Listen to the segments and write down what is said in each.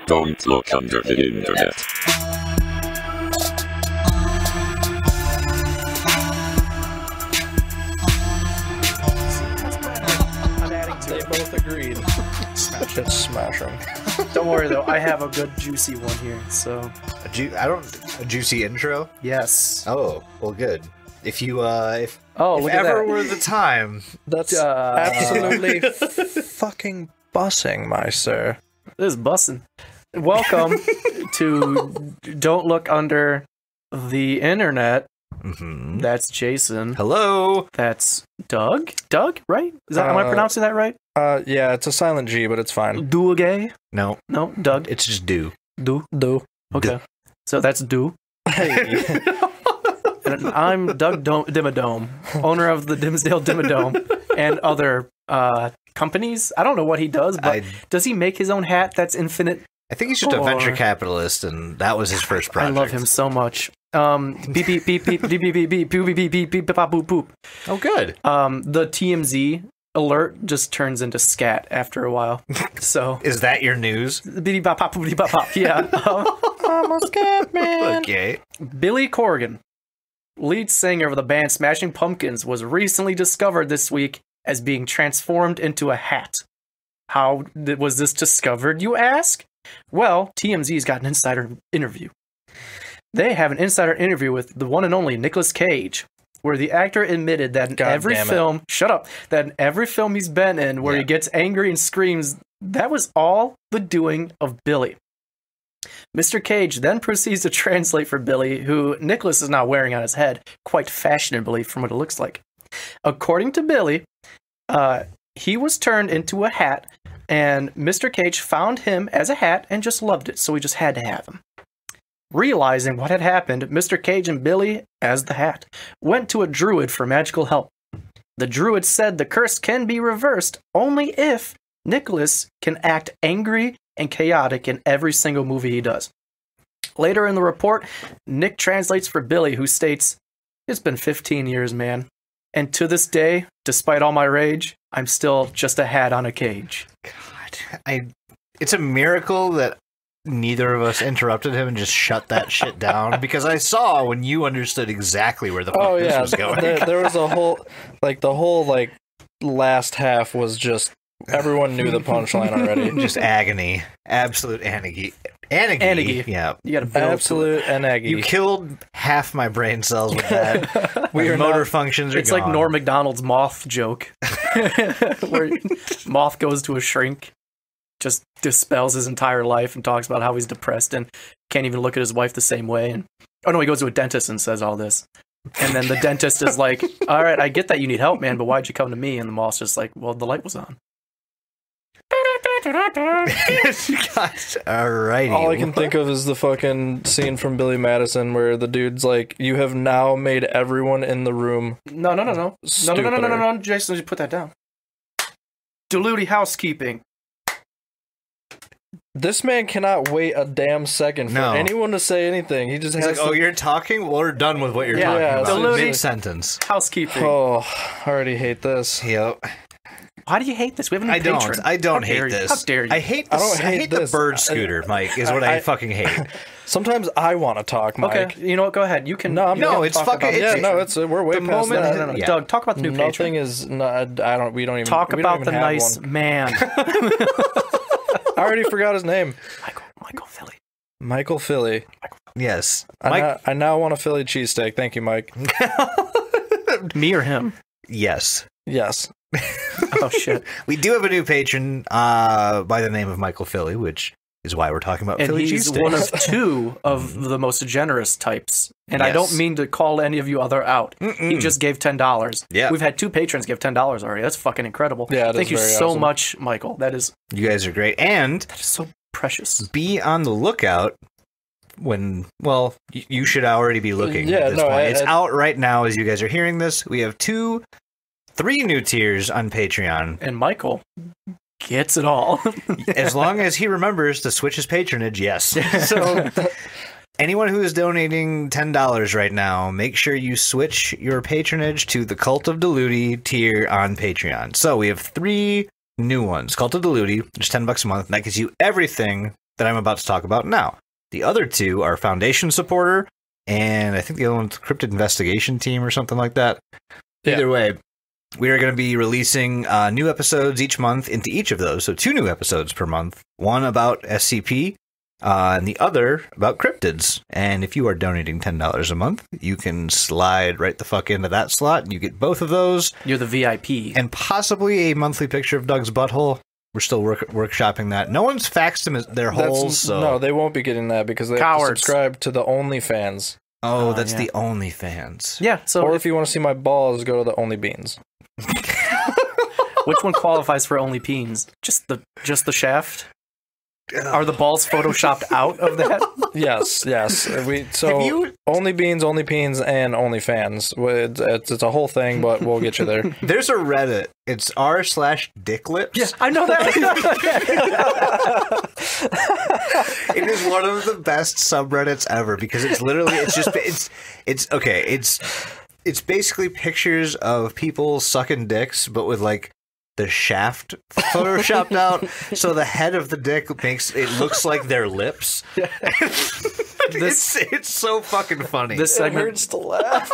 Don't look under the internet. They both agreed. Smash it, smashing. Don't worry though, I have a good juicy one here. So a juicy intro. yes. Oh, well, good. If you if Look at ever that. were the time, That's absolutely fucking bussing, my sir. This is bussin'. Welcome to Don't Look Under the Internet. mm-hmm. That's Jason. Hello. That's Doug. Doug, right? Am I pronouncing that right? Yeah, it's a silent G, but it's fine. Dougay? No, No, Doug. it's just do. Do. Okay. Do. So that's Do. Hey. And I'm Doug Dimmadome, owner of the Dimsdale Dimmadome and other companies. I don't know what he does, but does he make his own hat that's infinite? I think he's just a venture capitalist, and that was his first project. I love him so much. Beep beep beep beep beep beep beep beep beep beep beep beep beep boop boop. Oh, good. The TMZ alert just turns into scat after a while. So Is that your news? beep bop pop beep bop pop. Yeah. I'm a scat man. Okay. Billy Corgan, lead singer of the band Smashing Pumpkins, was recently discovered this week as being transformed into a hat. How was this discovered, you ask? Well, TMZ's got an insider interview. They have an insider interview with the one and only Nicolas Cage, where the actor admitted that in every film, that in every film he's been in, where he gets angry and screams, that was all the doing of Billy. Mr. Cage then proceeds to translate for Billy, who Nicholas is now wearing on his head, quite fashionably from what it looks like. According to Billy, he was turned into a hat, and Mr. Cage found him as a hat and just loved it, so he just had to have him. Realizing what had happened, Mr. Cage and Billy, as the hat, went to a druid for magical help. The druid said the curse can be reversed only if Nicholas can act angry and chaotic in every single movie he does. Later in the report, Nick translates for Billy, who states, "It's been 15 years, man. And to this day, despite all my rage, I'm still just a hat on a cage." God, it's a miracle that neither of us interrupted him and just shut that shit down, because I saw when you understood exactly where the fuck this was going. There was a whole, the whole last half was just, everyone knew the punchline already. Just agony. Absolute agony. Anarchy. Yeah. You gotta build Absolute anarchy. You killed half my brain cells with that. We My are motor not- functions are It's gone. like Norm Macdonald's moth joke, where moth goes to a shrink, just dispels his entire life and talks about how he's depressed and can't even look at his wife the same way. And he goes to a dentist and says all this. And then the dentist is like, "All right, I get that you need help, man, but why'd you come to me?" And the moth's just like, "Well, the light was on." Gosh, alrighty. All I can think of is the fucking scene from Billy Madison where the dude's like, "You have now made everyone in the room." No, Jason, just put that down. Diluty housekeeping. This man cannot wait a damn second for anyone to say anything. He just He's has like, to... "Oh, you're talking? Well, we're done with what you're Yeah, talking about." Diluty Mid-sentence. housekeeping. Oh, I already hate this. Yep. Why do you hate this? We have a new patron. I don't How dare hate you? this. How dare you? I hate this. I don't hate the this. bird scooter, Mike, is what I fucking hate. Sometimes I want to talk, Mike. Okay, you know what? Go ahead. You can. No, I'm you can not. it's talk fucking- about it's- it. Yeah, no, it's we're way the past moment- that. No. Yeah. Doug, talk about the new Nothing patron. is. No, I don't. We don't even Talk we don't about even the have nice one. man. I already forgot his name. Michael Philly. Michael Philly. Yes. Mike, I now want a Philly cheesesteak. Thank you, Mike. Me or him? yes. Yes. Oh shit! We do have a new patron by the name of Michael Philly, which is why we're talking about And Philly he's cheesesteaks. one of two of the most generous types. And I Yes. don't mean to call any of you other out. He just gave $10. Yeah. We've had two patrons give $10 already. That's fucking incredible. Yeah, it Thank is you very so awesome. much, Michael. That is You guys are great. And so precious. be on the lookout when, well, you should already be looking Yeah, at this no, point. It's I- out right now as you guys are hearing this. We have 3 new tiers on Patreon. And Michael gets it all. As long as he remembers to switch his patronage, yes. So anyone who is donating $10 right now, make sure you switch your patronage to the Cult of Diluti tier on Patreon. So we have 3 new ones. Cult of Diluti, just $10 a month, and that gives you everything that I'm about to talk about now. The other 2 are Foundation Supporter, and I think the other one's Cryptid Investigation Team or something like that. Either way, we are going to be releasing new episodes each month into each of those. So 2 new episodes per month. One about SCP, and the other about cryptids. And if you are donating $10 a month, you can slide right the fuck into that slot, and you get both of those. You're the VIP. And possibly a monthly picture of Doug's butthole. We're still workshopping that. No one's faxed them their holes, so... No, they won't be getting that because they have to subscribe to the OnlyFans. Oh, that's the OnlyFans. Yeah, so... Or if you want to see my balls, go to the Only Beans. Which one qualifies for Only Peens? Just the shaft? Are the balls photoshopped out of that? Yes. Only Beans, Only Peens, and OnlyFans. It's a whole thing, but we'll get you there. There's a Reddit. It's r/dicklips. Yeah, I know that. It is one of the best subreddits ever because it's literally it's basically pictures of people sucking dicks, but with like the shaft photoshopped out, so the head of the dick looks like their lips. It's so fucking funny. This segment hurts to laugh.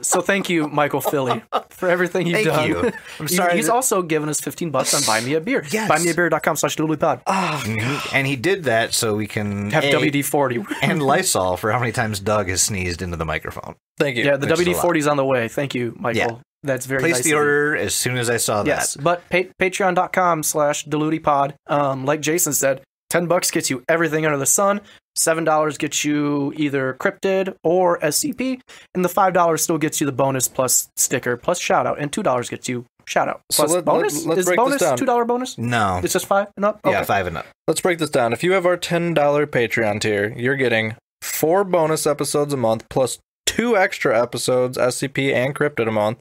So thank you, Michael Philly, for everything you've done. Thank you. I'm sorry. He's also given us $15 on Buy Me a Beer. Yes. BuyMeABeer.com/DoodlyPod. And he did that so we can have WD-40 and Lysol for how many times Doug has sneezed into the microphone. Thank you. Yeah, the WD-40 is on the way. Thank you, Michael. Yeah. That's very Place nice. the order as soon as I saw that. Yes, but patreon.com/DilutiPod. Like Jason said, $10 gets you everything under the sun. $7 gets you either Cryptid or SCP, and the $5 still gets you the bonus plus sticker plus shout out, and $2 gets you shout out plus bonus. Let's Is break bonus this down. $2 bonus? No, It's just 5 and up. yeah, Okay. 5 and up. Let's break this down. If you have our $10 Patreon tier, you're getting 4 bonus episodes a month plus 2 extra episodes, SCP and Cryptid a month,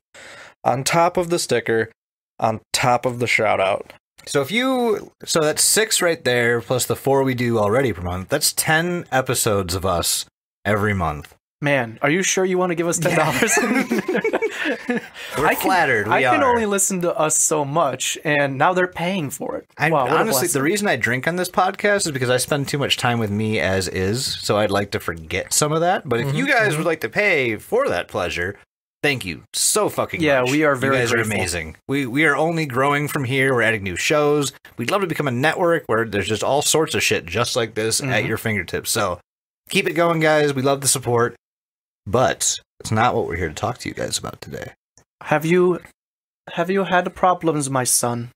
on top of the sticker, on top of the shout out. So that's 6 right there, plus the 4 we do already per month. That's 10 episodes of us every month. Man, are you sure you want to give us $10? We're flattered. I can only listen to us so much, and now they're paying for it. Wow, what a honestly, blessing. the reason I drink on this podcast is because I spend too much time with me as is, so I'd like to forget some of that. But if you guys would like to pay for that pleasure, thank you so fucking much. Yeah, we are very You guys grateful. are amazing. We are only growing from here. We're adding new shows. We'd love to become a network where there's just all sorts of shit just like this at your fingertips. So keep it going, guys. We love the support. But it's not what we're here to talk to you guys about today. Have you had problems, my son?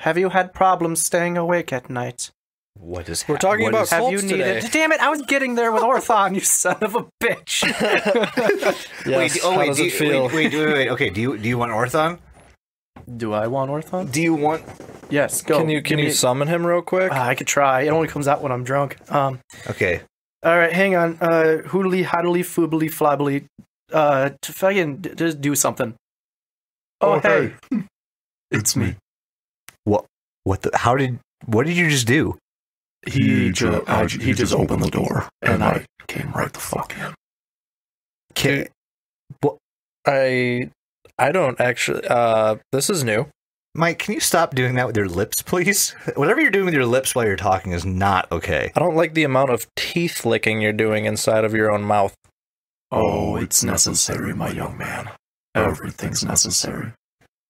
Have you had problems staying awake at night? What is We're talking about Have you cults today. needed? Damn it! I was getting there with Orthon, you son of a bitch. Yes, how does it feel? Wait. Okay, do you want Orthon? Do I want Orthon? Do you want? Yes, go. Can you summon him real quick? I could try. It only comes out when I'm drunk. Okay. All right, hang on. Hoodly, hoddly, foobly, flably. To fucking just do something. Oh, hey. It's me. What did you just do? He just opened the door, and I came right the fuck in. I don't actually. This is new. Mike, can you stop doing that with your lips, please? Whatever you're doing with your lips while you're talking is not okay. I don't like the amount of teeth licking you're doing inside of your own mouth. Oh, it's necessary, my young man. Everything's necessary.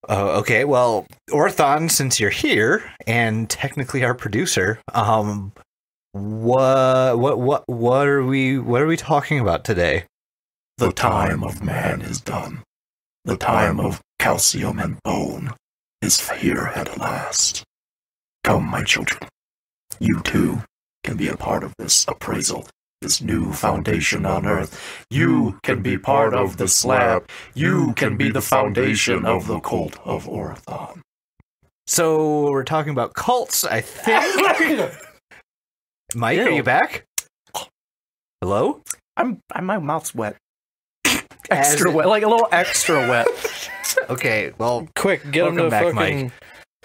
Okay, well, Orthon, since you're here and technically our producer, what are we talking about today? The time of man is done. The time of calcium and bone is here at last. Come, my children. You too can be a part of this appraisal, this new foundation on Earth. You can be part of the slab. You can be the foundation of the Cult of Orthon. So we're talking about cults, I think. Mike, are you back? Hello? My mouth's wet. Extra wet, like a little extra wet. Okay, well, Quick, get him to welcome back, fucking Mike.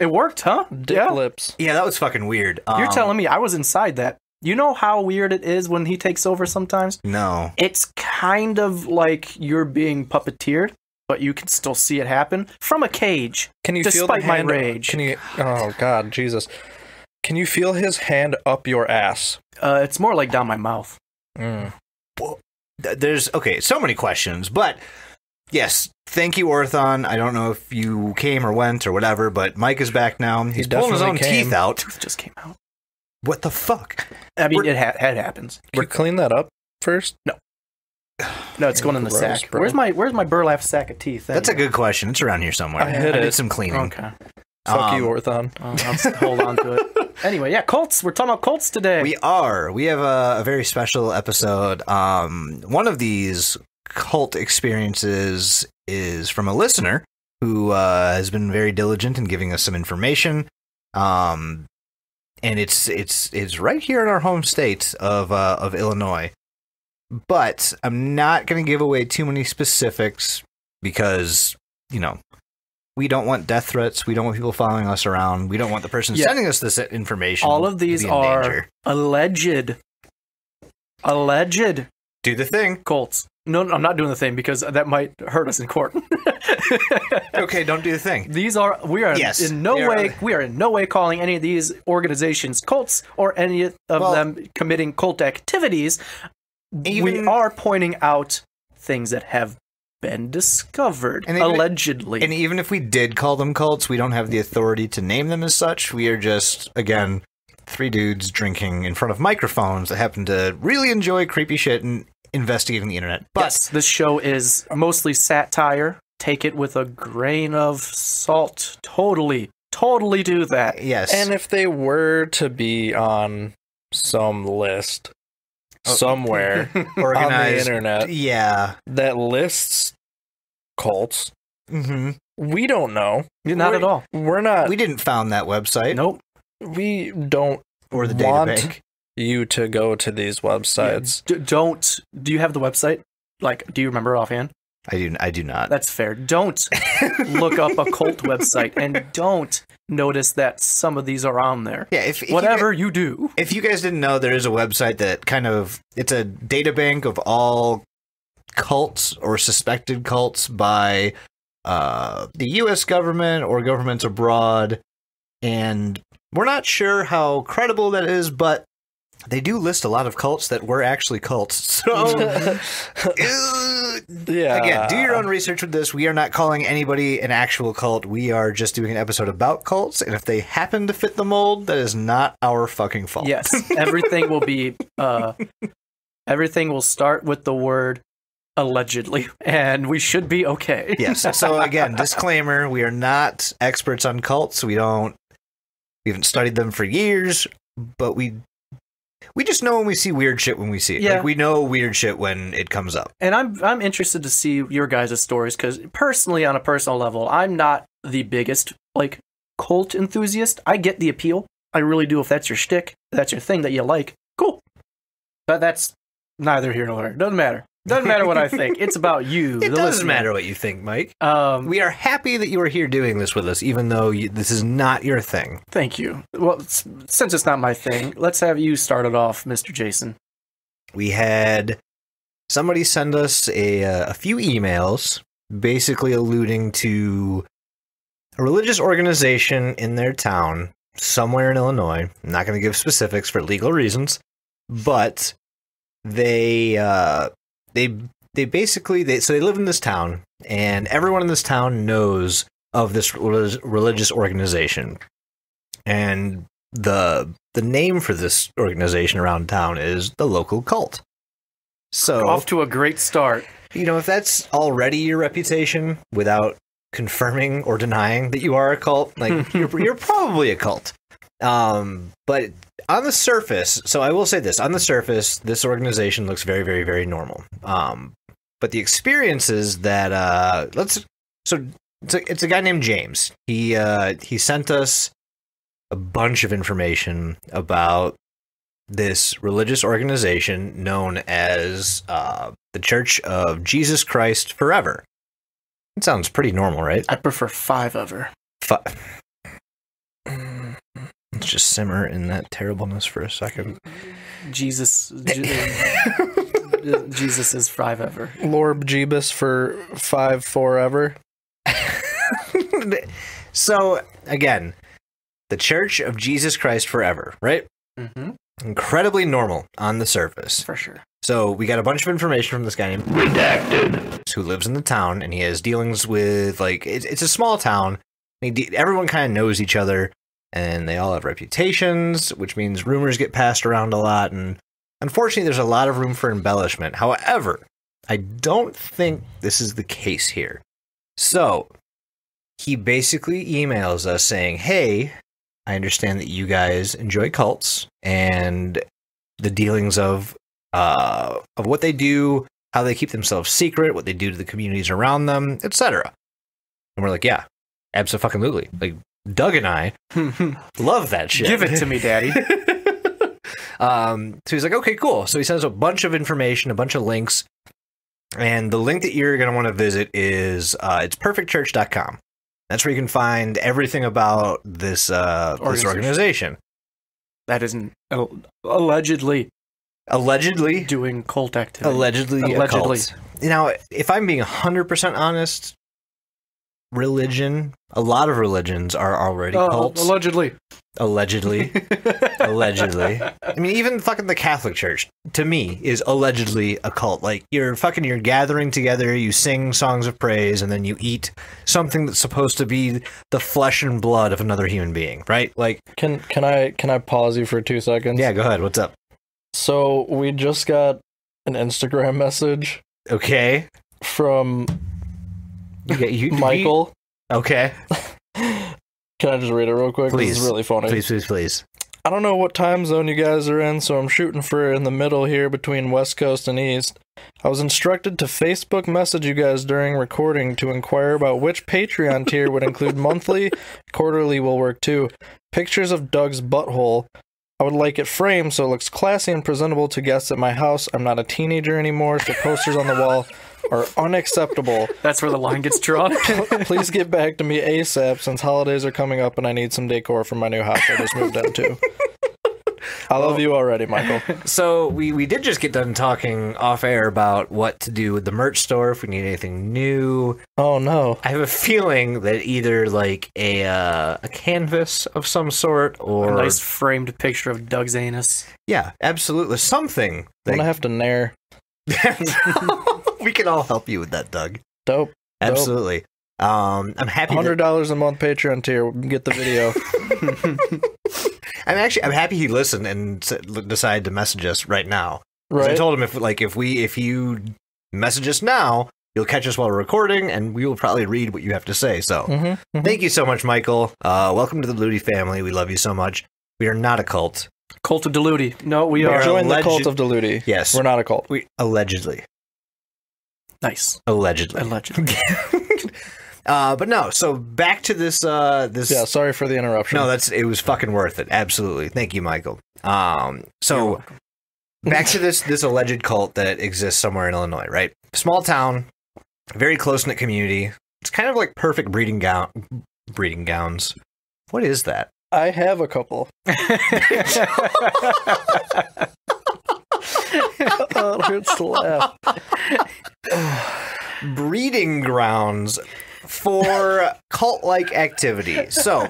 It worked, huh? Dick lips. Yeah, that was fucking weird. You're telling me I was inside that. You know how weird it is when he takes over sometimes? No. It's kind of like you're being puppeteered, but you can still see it happen from a cage. Can you feel despite the my hand? rage? Can you? Oh God, Jesus! Can you feel his hand up your ass? It's more like down my mouth. There's so many questions, but yes, thank you, Orthon. I don't know if you came or went or whatever, but Mike is back now. He's pulling his own teeth out. Tooth just came out. What the fuck? I mean, it happens. Can you clean that up first? No, it's going in the Gross, sack. bro. Where's my burlap sack of teeth? That's a good question. It's around here somewhere. I hid did it. some cleaning. Okay. Fuck you, Orthon. I'll hold on to it. Anyway, yeah, cults. We're talking about cults today. We are. We have a very special episode. One of these cult experiences is from a listener who has been very diligent in giving us some information. And it's right here in our home state of Illinois. But I'm not going to give away too many specifics because, we don't want death threats. We don't want people following us around. We don't want the person sending us this information. All of these to be in are danger. alleged Do the thing. cults. No, I'm not doing the thing because that might hurt us in court. Okay, don't do the thing. We are in no way calling any of these organizations cults or any of them committing cult activities. We are pointing out things that have been discovered, allegedly. And even if we did call them cults, we don't have the authority to name them as such. We are just, again, three dudes drinking in front of microphones that happen to really enjoy creepy shit and investigating the internet. But yes, this show is mostly satire. Take it with a grain of salt. Totally do that. yes. And if they were to be on some list somewhere on the Organized. internet Yeah. that lists cults, Mm-hmm. we don't know. Not at all. We're not. We didn't found that website. Nope. We don't Or the want databank. you to go to these websites. Do you have the website? Like, do you remember offhand? I do not. That's fair. Don't look up a cult website and don't notice that some of these are on there. Yeah, if Whatever you do. If you guys didn't know, there is a website that it's a databank of all cults or suspected cults by the U.S. government or governments abroad, and we're not sure how credible that is, but they do list a lot of cults that were actually cults. So, Yeah. again, do your own research with this. We are not calling anybody an actual cult. We are just doing an episode about cults, and if they happen to fit the mold, that is not our fucking fault. Yes, everything will be. Everything will start with the word allegedly, and we should be okay. Yes. So again, disclaimer: we are not experts on cults. We haven't studied them for years, but we just know when we see weird shit when we see it. Yeah. Like, we know weird shit when it comes up. And I'm interested to see your guys' stories because personally, on a personal level, I'm not the biggest cult enthusiast. I get the appeal, I really do. If that's your shtick, that's your thing that you like, cool. But that's neither here nor there. Doesn't matter. Doesn't matter what I think. It's about you. It doesn't matter what you think, Mike. We are happy that you are here doing this with us, even though this is not your thing. Thank you. Well, since it's not my thing, let's have you start it off, Mr. Jason. We had somebody send us a few emails, basically alluding to a religious organization in their town, somewhere in Illinois. I'm not going to give specifics for legal reasons, but they basically so they live in this town, and everyone in this town knows of this religious organization, and the name for this organization around town is the local cult. So Off to a great start. if that's already your reputation without confirming or denying that you are a cult, you're probably a cult. But on the surface, so I will say this, on the surface, this organization looks very, very, very normal. But the experiences that, it's a guy named James. He sent us a bunch of information about this religious organization known as, the Church of Jesus Christ Forever. It sounds pretty normal, right? I prefer 5 ever. Let's just simmer in that terribleness for a second. Jesus is five ever. Lord Jeebus for 5 forever. So, again, the Church of Jesus Christ Forever, right? Mm-hmm. Incredibly normal on the surface. For sure. So, we got a bunch of information from this guy named Redacted. who lives in the town, and he has dealings with, like, it's a small town. Everyone kind of knows each other, and they all have reputations, which means rumors get passed around a lot, and unfortunately, there's a lot of room for embellishment. However, I don't think this is the case here. So, he basically emails us saying, hey, I understand that you guys enjoy cults, and the dealings of what they do, how they keep themselves secret, what they do to the communities around them, etc. And we're like, yeah, absolutely. Like, Doug and I love that shit. Give it to me, Daddy. So he's like, okay, cool. So he sends a bunch of information, a bunch of links. And the link that you're going to want to visit is it's perfectchurch.com. That's where you can find everything about this organization. That isn't allegedly Doing cult activity. Allegedly. A cult. Now, if I'm being 100% honest, a lot of religions are already cults. Allegedly. Allegedly. I mean, even fucking the Catholic Church, to me, is allegedly a cult. Like, you're gathering together, you sing songs of praise, and then you eat something that's supposed to be the flesh and blood of another human being, right? Like, Can I pause you for 2 seconds? yeah, go ahead. What's up? So we just got an Instagram message Okay. from You Michael. Okay. Can I just read it real quick? Please. This is really funny. Please. I don't know what time zone you guys are in, so I'm shooting for in the middle here between West Coast and East. I was instructed to Facebook message you guys during recording to inquire about which Patreon tier would include monthly, quarterly will work too. Pictures of Doug's butthole. I would like it framed so it looks classy and presentable to guests at my house. I'm not a teenager anymore, so posters on the wall are unacceptable. That's where the line gets drawn. Please get back to me ASAP since holidays are coming up and I need some decor for my new house I just moved into. I love you already, Michael. So we did just get done talking off air about what to do with the merch store, if we need anything new. Oh no. I have a feeling that either like a canvas of some sort or A nice framed picture of Doug's anus. yeah, absolutely something. I'm gonna have to nair. We can all help you with that, Doug. Dope. Absolutely. I'm happy. $100 a month Patreon tier. Get the video. I'm happy he listened and decided to message us right now. 'Cause Right. I told him if you message us now, you'll catch us while we're recording, and we will probably read what you have to say. So, thank you so much, Michael. Welcome to the Ludi family. We love you so much. We are not a cult. Cult of Deludi. No, we are. Join the alleged- cult of Deludi. Yes, We're not a cult. we allegedly. Allegedly. But no. So back to this. This. Yeah, sorry for the interruption. No, it was fucking worth it. Absolutely. Thank you, Michael. So back to this alleged cult that exists somewhere in Illinois, right? Small town, very close-knit community. It's kind of like perfect breeding gowns. What is that? I have a couple. Oh, it hurts to laugh. Breeding grounds for cult-like activity. So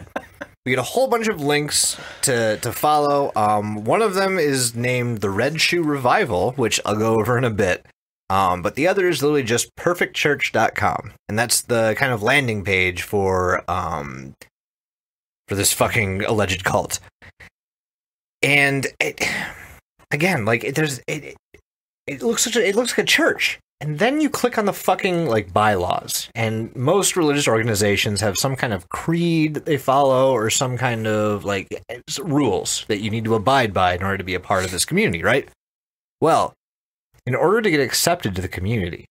we get a whole bunch of links to follow. One of them is named the Red Shoe Revival, which I'll go over in a bit. But the other is literally just perfectchurch.com. And that's the kind of landing page for this fucking alleged cult. And it looks like a church. And then you click on the fucking like bylaws, and most religious organizations have some kind of creed that they follow or some kind of like rules that you need to abide by in order to be a part of this community, right? Well, in order to get accepted to the community,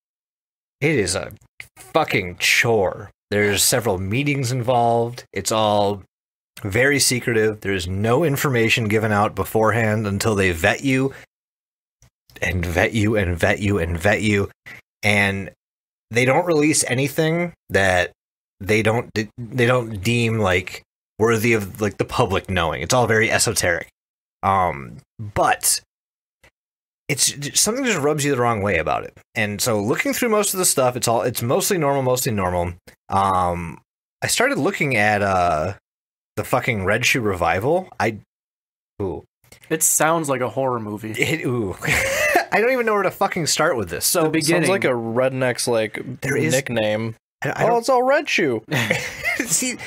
it is a fucking chore. There's several meetings involved. It's all very secretive. There's no information given out beforehand until they vet you. And vet you and vet you and vet you, and they don't release anything that they don't deem like worthy of like the public knowing. It's all very esoteric. But it's something just rubs you the wrong way about it. And so looking through most of the stuff, it's mostly normal. I started looking at the fucking Red Shoe Revival. It sounds like a horror movie. I don't even know where to fucking start with this. So The beginning. Sounds like a redneck's like nickname. It's all Red Shoe. See,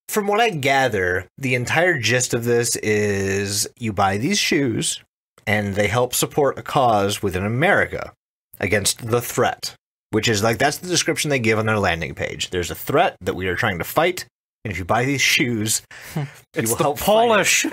from what I gather, the entire gist of this is you buy these shoes and they help support a cause within America against the threat, which is like, that's the description they give on their landing page. There's a threat that we are trying to fight, and if you buy these shoes, It's will the help Polish.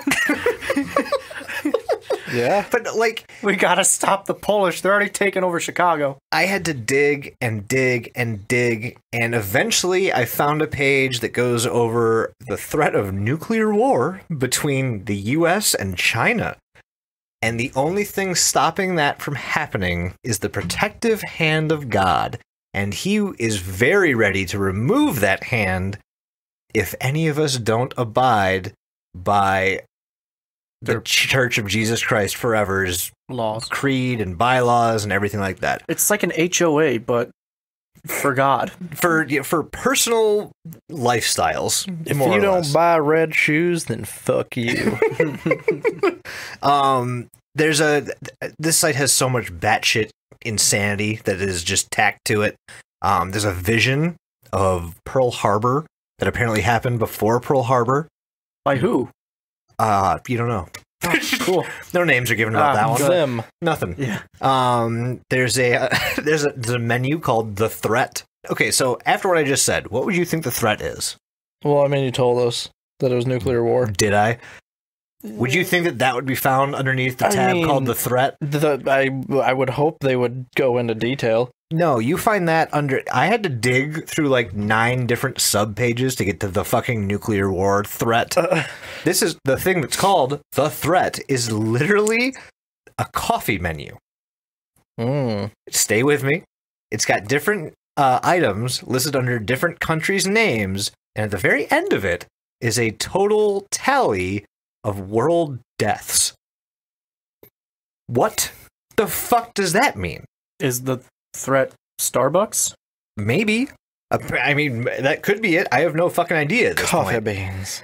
Yeah. But like, We gotta stop the Polish. They're already taking over Chicago. I had to dig and dig and dig, and eventually I found a page that goes over the threat of nuclear war between the US and China. And the only thing stopping that from happening is the protective hand of God. And he is very ready to remove that hand if any of us don't abide by the Church of Jesus Christ Forever's Laws. creed and bylaws and everything like that. It's like an HOA, but for God. For personal lifestyles. If more you or don't less. buy red shoes, then fuck you. This site has so much batshit insanity that is just tacked to it. There's a vision of Pearl Harbor that apparently happened before Pearl Harbor. By who? You don't know. Cool. No names are given about that one. Them. Nothing. Yeah. There's a menu called The Threat. Okay, so after what I just said, what would you think the threat is? Well, I mean, you told us that it was nuclear war. Did I? Would you think that would be found underneath the tab called The Threat? I would hope they would go into detail. No, you find that under... I had to dig through like 9 different sub-pages to get to the fucking nuclear war threat. This is the thing that's called The Threat is literally a coffee menu. Stay with me. It's got different items listed under different countries' names, and at the very end of it is a total tally of world deaths. What the fuck does that mean? Is the threat Starbucks? Maybe. I mean, that could be it. I have no fucking idea at this Coffee point. beans.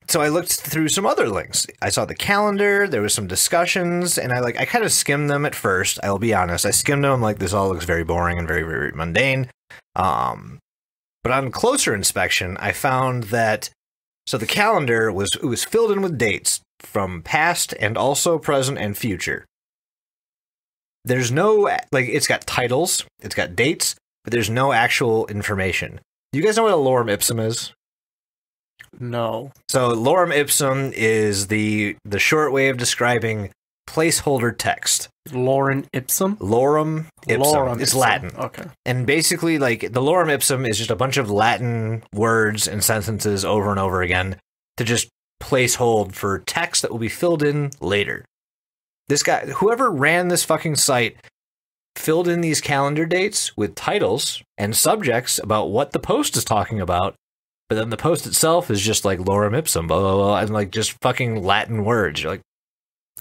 So I looked through some other links. I saw the calendar, there was some discussions, and I kind of skimmed them at first. I'll be honest. I skimmed them. I'm like, this all looks very boring and very, very mundane. But on closer inspection, I found that so the calendar was filled in with dates from past and also present and future. There's no, like, it's got titles, it's got dates, but there's no actual information. Do you guys know what a lorem ipsum is? No. So lorem ipsum is the short way of describing placeholder text. Lorem ipsum? Lorem ipsum. Lorem It's ipsum. Latin. Okay. And basically, like, the lorem ipsum is just a bunch of Latin words and sentences over and over again to just placehold for text that will be filled in later. This guy, whoever ran this fucking site, filled in these calendar dates with titles and subjects about what the post is talking about, but then the post itself is just like lorem ipsum, blah, blah, blah, and like just fucking Latin words. You're like,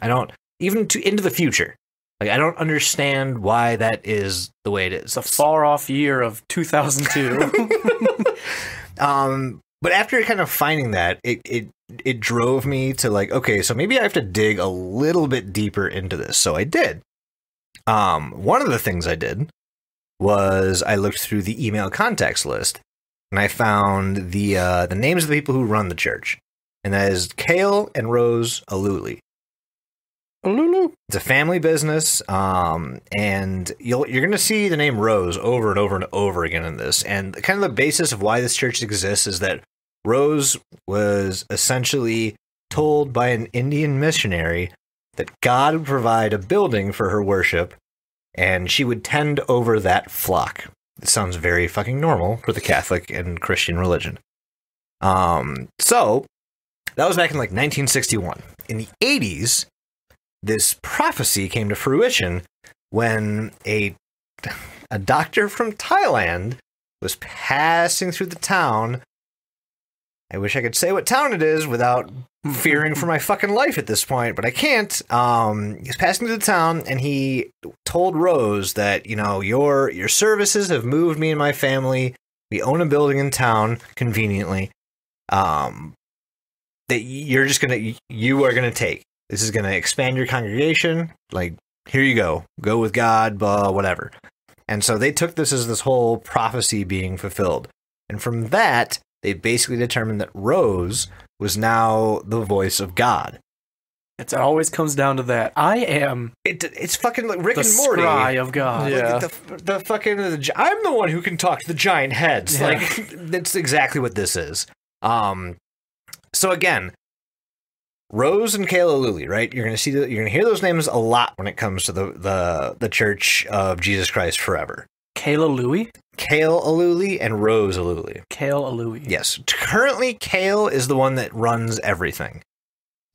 I don't, even into the future, like, I don't understand why that is the way it is. It's a far off year of 2002. But after kind of finding that, it drove me to like, okay, so maybe I have to dig a little bit deeper into this. So I did. One of the things I did was I looked through the email contacts list, and I found the names of the people who run the church, and that is Kale and Rose Aluli. Lulu. It's a family business, and you're going to see the name Rose over and over and over again in this. And kind of the basis of why this church exists is that Rose was essentially told by an Indian missionary that God would provide a building for her worship, and she would tend over that flock. It sounds very fucking normal for the Catholic and Christian religion. So that was back in like 1961. In the 80s, this prophecy came to fruition when a doctor from Thailand was passing through the town I wish I could say what town it is without fearing for my fucking life at this point, but I can't. He's passing through the town, and he told Rose that, you know, your services have moved me and my family. We own a building in town, conveniently, that you are gonna take. This is gonna expand your congregation. Like, here you go. Go with God, blah, whatever. And so they took this as this whole prophecy being fulfilled. And from that, they basically determined that Rose was now the voice of God. It always comes down to that. I am. It's fucking like Rick the and Morty. scry of God. Yeah. Like I'm the one who can talk to the giant heads. Yeah. Like, that's exactly what this is. So again, Rose and Kayla Lully, right? You're gonna hear those names a lot when it comes to the Church of Jesus Christ Forever. Kayla Louie? Kale Aluli and Rose Aluli. Kale Alui. Yes. Currently, Kale is the one that runs everything.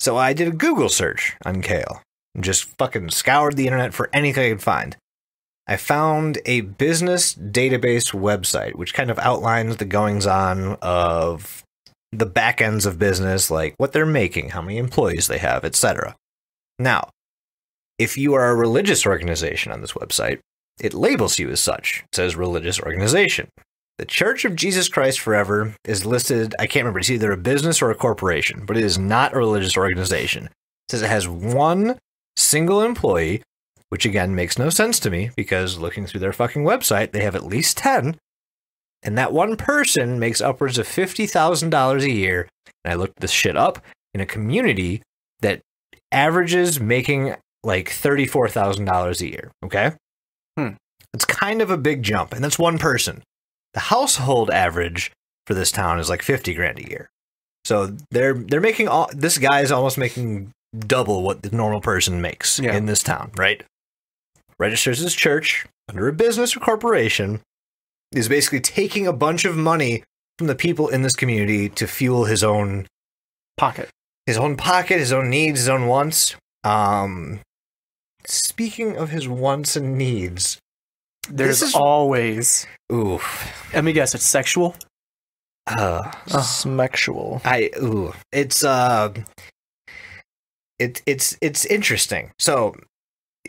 So I did a Google search on Kale. Just fucking scoured the internet for anything I could find. I found a business database website, which kind of outlines the goings-on of the back ends of business, like what they're making, how many employees they have, etc. Now, if you are a religious organization on this website, it labels you as such. It says religious organization. The Church of Jesus Christ Forever is listed, I can't remember, it's either a business or a corporation, but it is not a religious organization. It says it has one single employee, which again makes no sense to me, because looking through their fucking website, they have at least 10, and that one person makes upwards of $50,000 a year. And I looked this shit up in a community that averages making like $34,000 a year, okay? It's kind of a big jump, and that's one person. The household average for this town is like 50 grand a year. So they're making this guy is almost making double what the normal person makes in this town, right? Registers his church under a business or corporation, is basically taking a bunch of money from the people in this community to fuel his own pocket, his own needs, his own wants. Speaking of his wants and needs, there's always. Oof. Let me guess. It's sexual. Smexual. It's interesting. So,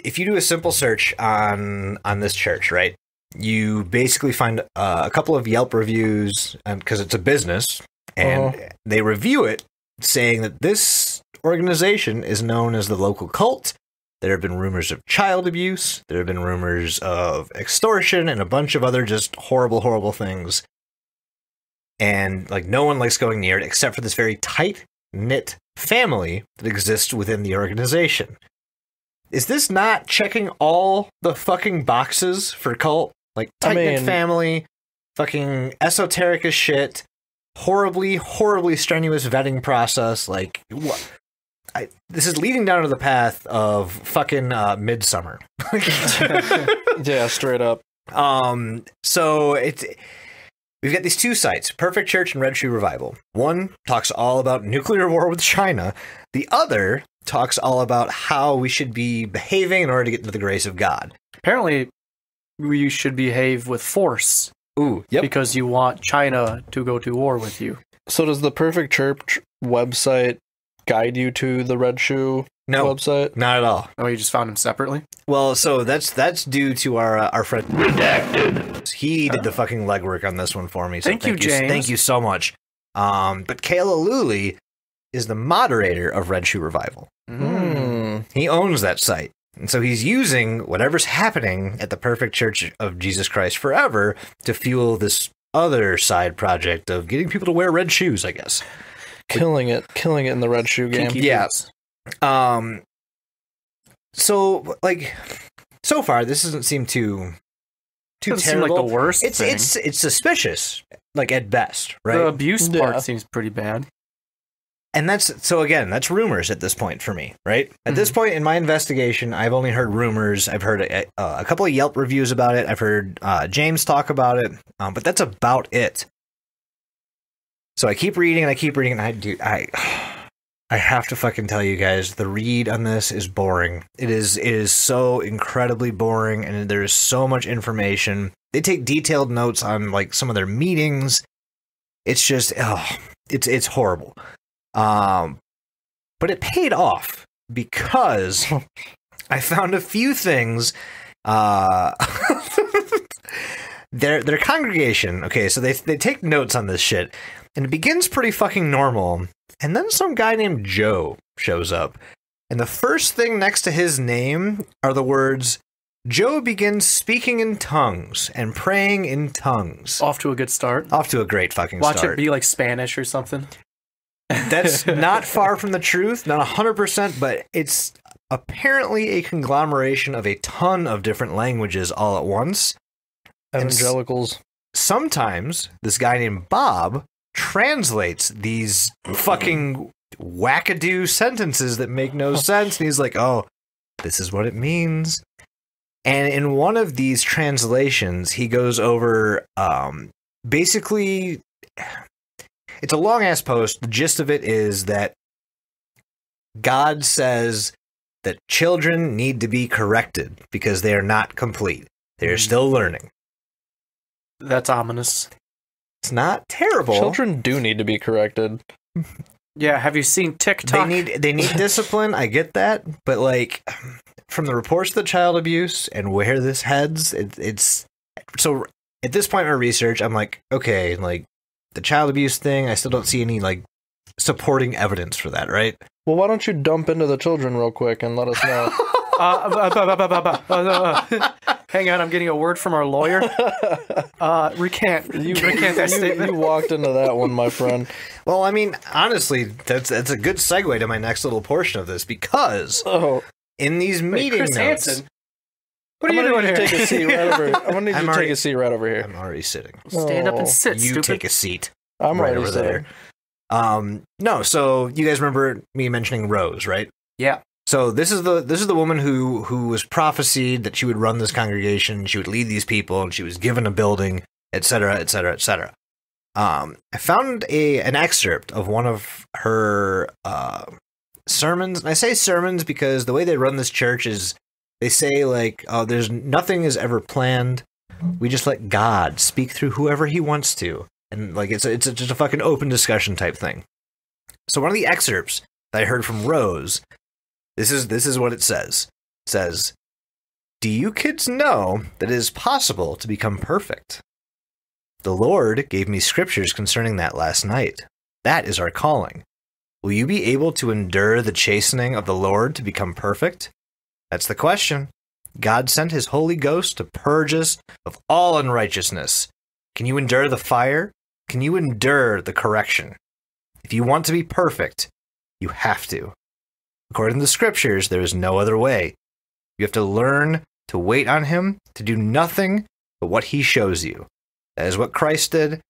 if you do a simple search on this church, right, you basically find a couple of Yelp reviews, because it's a business, and they review it saying that this organization is known as the local cult. There have been rumors of child abuse. There have been rumors of extortion and a bunch of other just horrible, horrible things. And like no one likes going near it except for this very tight-knit family that exists within the organization. Is this not checking all the fucking boxes for cult? Like tight-knit family, fucking esoteric as shit, horribly, horribly strenuous vetting process. Like, what? This is leading down to the path of fucking Midsummer. Yeah, straight up. So we've got these two sites, Perfect Church and Red Shoe Revival. One talks all about nuclear war with China. The other talks all about how we should be behaving in order to get into the grace of God. Apparently, you should behave with force. Ooh, yep. Because you want China to go to war with you. So does the Perfect Church website guide you to the Red Shoe website? Not at all. Oh, you just found them separately? Well, so that's due to our friend Redacted. He did the fucking legwork on this one for me. So thank you, James. Thank you so much. But Kayla Lully is the moderator of Red Shoe Revival. He owns that site. And so he's using whatever's happening at the Perfect Church of Jesus Christ Forever to fuel this other side project of getting people to wear red shoes, I guess. Killing it in the Red Shoe game. Yes. So like so far this doesn't seem too doesn't terrible. seem like the worst thing. It's suspicious, like at best, right? The abuse part seems pretty bad. And that's rumors at this point for me, right? At this point in my investigation, I've only heard rumors. I've heard a couple of Yelp reviews about it. I've heard James talk about it, but that's about it. So I keep reading and I have to fucking tell you guys, the read on this is boring. It is so incredibly boring, and there is so much information. They take detailed notes on like some of their meetings. It's just, it's horrible. But it paid off because I found a few things. Their congregation, okay, so they take notes on this shit, and it begins pretty fucking normal, and then some guy named Joe shows up, and the first thing next to his name are the words, Joe begins speaking in tongues and praying in tongues. Off to a good start. Off to a great fucking Watch start. it be like Spanish or something. That's not far from the truth, not 100%, but it's apparently a conglomeration of a ton of different languages all at once. Evangelicals. Sometimes this guy named Bob translates these fucking wackadoo sentences that make no sense. And he's like, oh, this is what it means. And in one of these translations, he goes over basically, it's a long ass post. The gist of it is that God says that children need to be corrected because they are not complete. They're still learning. That's ominous. It's not terrible. Children do need to be corrected. Yeah, have you seen TikTok? They need discipline. I get that, but like from the reports of the child abuse and where this heads, it's so. At this point in my research, I'm like, okay, like the child abuse thing. I still don't see any like supporting evidence for that, right? Well, why don't you dump into the children real quick and let us know? Hang on, I'm getting a word from our lawyer. Recant that statement. You walked into that one, my friend. Well, I mean, honestly, that's a good segue to my next little portion of this because in these meeting Chris notes, Hansen, what are you doing here? Take a seat right over. I'm gonna need you to take a seat right over here. I'm already sitting. Stand up and sit. You stupid. take a seat. I'm right already over sitting. there. No, so you guys remember me mentioning Rose, right? Yeah. So this is the woman who was prophesied that she would run this congregation, she would lead these people, and she was given a building, etc., etc., etc. I found an excerpt of one of her sermons. And I say sermons because the way they run this church is they say like, "Oh, there's nothing is ever planned. We just let God speak through whoever He wants to." And like it's just a fucking open discussion type thing. So one of the excerpts that I heard from Rose, this is what it says. It says, "Do you kids know that it is possible to become perfect? The Lord gave me scriptures concerning that last night. That is our calling. Will you be able to endure the chastening of the Lord to become perfect? That's the question. God sent His Holy Ghost to purge us of all unrighteousness. Can you endure the fire? Can you endure the correction? If you want to be perfect, you have to. According to the scriptures, there is no other way. You have to learn to wait on Him, to do nothing but what He shows you. That is what Christ did.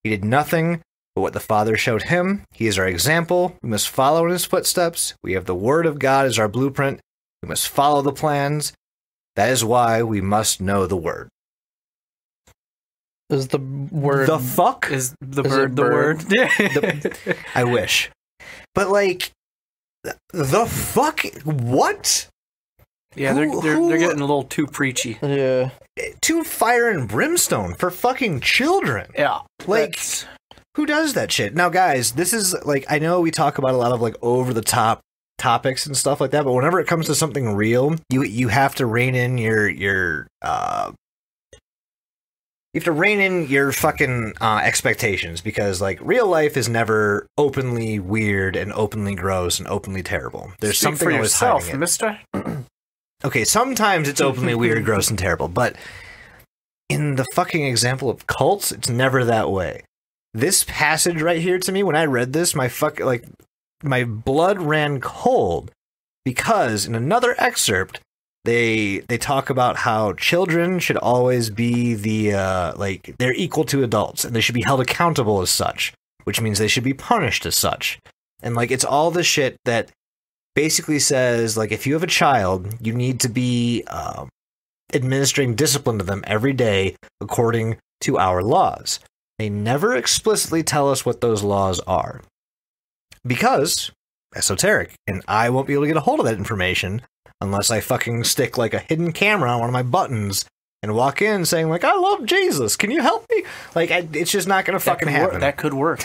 He did nothing but what the Father showed Him. He is our example. We must follow in His footsteps. We have the Word of God as our blueprint. We must follow the plans. That is why we must know the Word." Is the word The fuck? Is the Is bird it the bird? word? I wish. But like, the fuck? What? Yeah, Who- they're getting a little too preachy. Yeah. To fire and brimstone for fucking children. Yeah. Like, that's- who does that shit? Now, guys, this is like, I know we talk about a lot of like over the top topics and stuff like that, but whenever it comes to something real, you have to rein in your fucking expectations, because like real life is never openly weird and openly gross and openly terrible. There's Speak something for always yourself, hiding it. mister. Okay, sometimes it's openly weird, gross, and terrible, but in the fucking example of cults, it's never that way. This passage right here, to me, when I read this, my blood ran cold, because in another excerpt, they talk about how children should always be they're equal to adults, and they should be held accountable as such, which means they should be punished as such. And like, it's all the shit that basically says, like, if you have a child, you need to be administering discipline to them every day according to our laws. They never explicitly tell us what those laws are, because esoteric, and I won't be able to get a hold of that information unless I fucking stick like a hidden camera on one of my buttons and walk in saying like, I love Jesus, can you help me? Like, it's just not gonna fucking happen. That could work.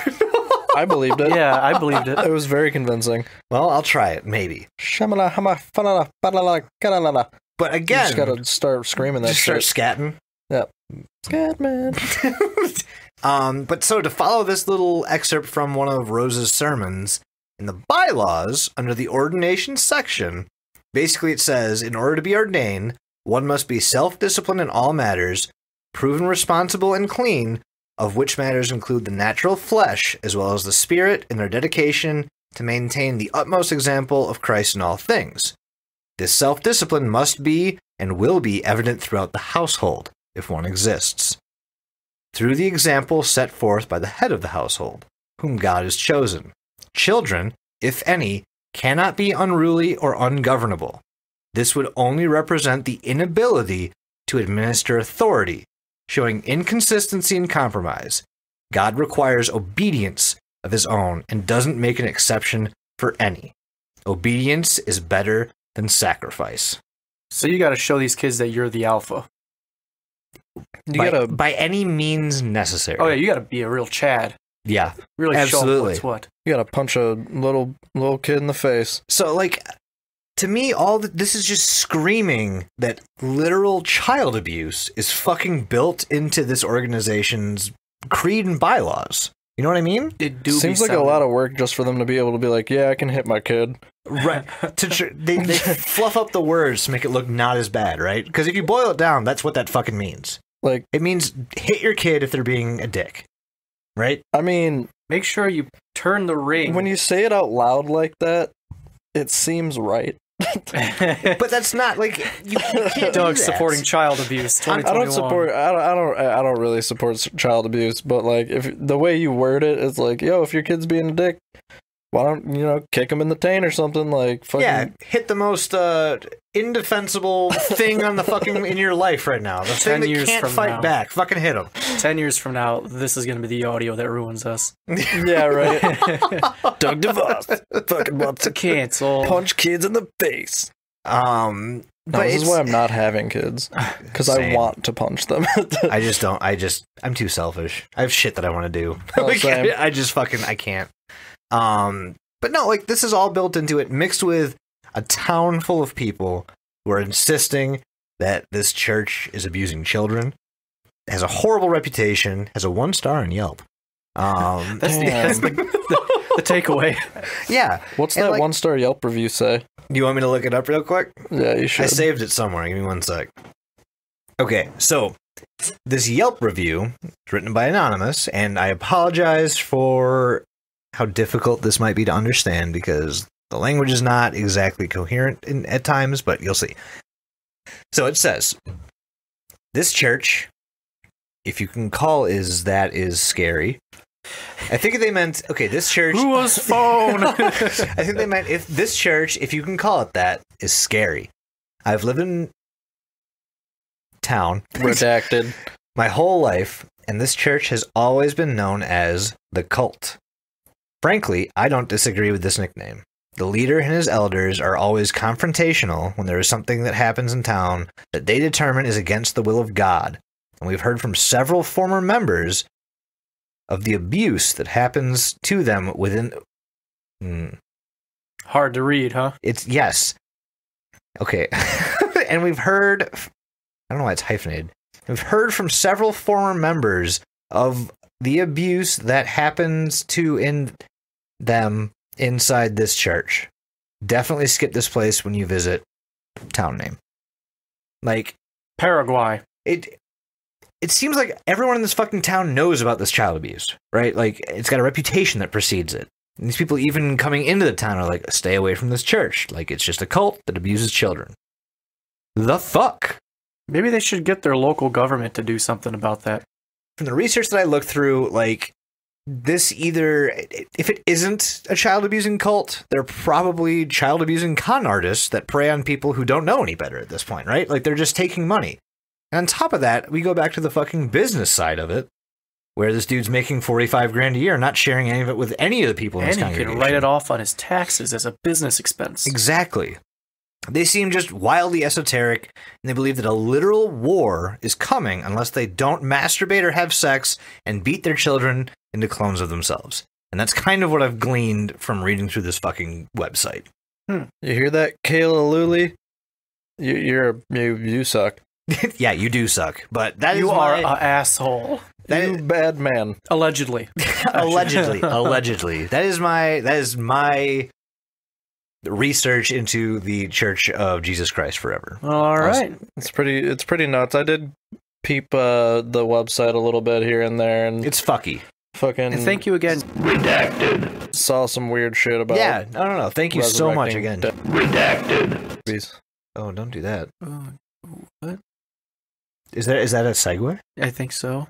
I believed it. Yeah, I believed it. It was very convincing. Well, I'll try it, maybe. But again, you just gotta start screaming that just shit. start scatting. Yep. Scat, man. But so to follow this little excerpt from one of Rose's sermons, in the bylaws, under the ordination section, basically it says, in order to be ordained, one must be self-disciplined in all matters, proven responsible and clean, of which matters include the natural flesh, as well as the spirit, and their dedication to maintain the utmost example of Christ in all things. This self-discipline must be and will be evident throughout the household, if one exists, through the example set forth by the head of the household, whom God has chosen. Children, if any, cannot be unruly or ungovernable. This would only represent the inability to administer authority, showing inconsistency and compromise. God requires obedience of his own and doesn't make an exception for any. Obedience is better than sacrifice. So you got to show these kids that you're the alpha. By any means necessary. Oh yeah, you got to be a real Chad. Yeah, Really absolutely. show what's what. You gotta punch a little kid in the face. So, like, to me, this is just screaming that literal child abuse is fucking built into this organization's creed and bylaws. You know what I mean? It do Seems like a lot of work just for them to be able to be like, yeah, I can hit my kid. Right. They fluff up the words to make it look not as bad, right? Because if you boil it down, that's what that fucking means. Like, it means hit your kid if they're being a dick. Right? I mean, make sure you turn the ring. When you say it out loud like that, it seems right. But that's not like you can't Doug do that. supporting child abuse. 2021. I don't really support child abuse, but like if the way you word it is like, yo, if your kid's being a dick, why don't kick him in the taint or something? Like, fucking... yeah, hit the most indefensible thing on the fucking in your life right now. The thing that can't fight back. Fucking hit him. 10 years from now, this is going to be the audio that ruins us. Yeah, right. Doug DeVos fucking wants to cancel. Punch kids in the face. But this is why I'm not having kids, because I want to punch them. I'm too selfish. I have shit that I want to do. Oh, Like, I can't. But no, like, this is all built into it, mixed with a town full of people who are insisting that this church is abusing children, has a horrible reputation, has a 1-star on Yelp. That's the takeaway. Yeah. What's that 1-star Yelp review say? Do you want me to look it up real quick? Yeah, you should. I saved it somewhere. Give me 1 sec. Okay, so this Yelp review is written by Anonymous, and I apologize for how difficult this might be to understand because the language is not exactly coherent at times, but you'll see. So it says, this church, if you can call is scary. I think they meant, okay, this church... Who was phone? I think they meant, if this church, if you can call it that, is scary. I've lived in town. Redacted. My whole life, and this church has always been known as the Cult. Frankly, I don't disagree with this nickname. The leader and his elders are always confrontational when there is something that happens in town that they determine is against the will of God. And we've heard from several former members of the abuse that happens to them within... Hard to read, huh? It's... Yes. Okay. And we've heard... I don't know why it's hyphenated. We've heard from several former members of the abuse that happens to them inside this church. Definitely skip this place when you visit. Town name. Like... Paraguay. It seems like everyone in this fucking town knows about this child abuse, right? Like, it's got a reputation that precedes it. And these people even coming into the town are like, stay away from this church. Like, it's just a cult that abuses children. The fuck? Maybe they should get their local government to do something about that. From the research that I looked through, like, this either, if it isn't a child abusing cult, they're probably child abusing con artists that prey on people who don't know any better at this point, right? Like, they're just taking money. And on top of that, we go back to the fucking business side of it, where this dude's making $45,000 a year, not sharing any of it with any of the people in his congregation. And he can write it off on his taxes as a business expense. Exactly. They seem just wildly esoteric, and they believe that a literal war is coming unless they don't masturbate or have sex and beat their children into clones of themselves. And that's kind of what I've gleaned from reading through this fucking website. You hear that, Kayla Luli? You suck. Yeah, you do suck, but that You is are my... an asshole. You bad man. Allegedly. Allegedly. That is my research into the Church of Jesus Christ Forever. All right. It's pretty nuts. I did peep the website a little bit here and there, and It's fucky. fucking And thank you again. Redacted. saw some weird shit about Yeah, no. Thank you so much resurrecting again. dead Redacted. babies. Oh, don't do that. What? Is that a segue? I think so.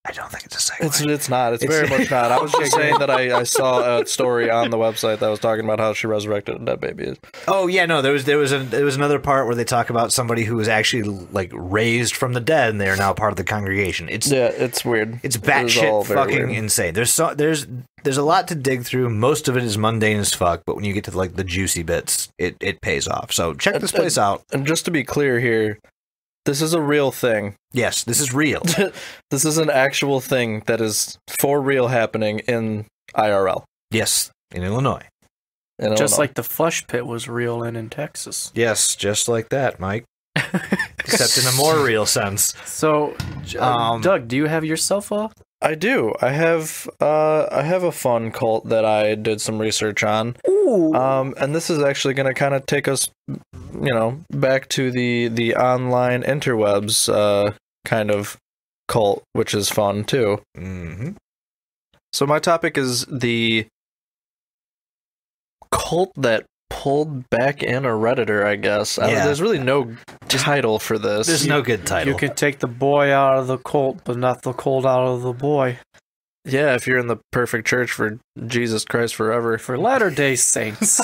I don't think it's a segue. It's not. It's very much not. I was just saying that I saw a story on the website that was talking about how she resurrected a dead baby. Oh yeah, no. There was another part where they talk about somebody who was actually like raised from the dead, and they are now part of the congregation. It's weird. It's It was all batshit very fucking weird. insane. There's a lot to dig through. Most of it is mundane as fuck, but when you get to like the juicy bits, it pays off. So check this place out. And just to be clear here, this is a real thing. Yes, this is real. This is an actual thing that is for real happening in IRL. Yes, in Illinois. In Just Illinois. like the flush pit was real in Texas. Yes, just like that, Mike. Except in a more real sense. So, Doug, do you have yourself a... I do. I have a fun cult that I did some research on. Ooh. And this is actually going to kind of take us, back to the online interwebs kind of cult, which is fun too. Mm-hmm. So my topic is the cult that pulled back in a Redditor, I guess. Yeah. There's really no title for this. There's no good title. You can take the boy out of the cult, but not the cult out of the boy. Yeah, if you're in the perfect church for Jesus Christ forever. For Latter-day Saints.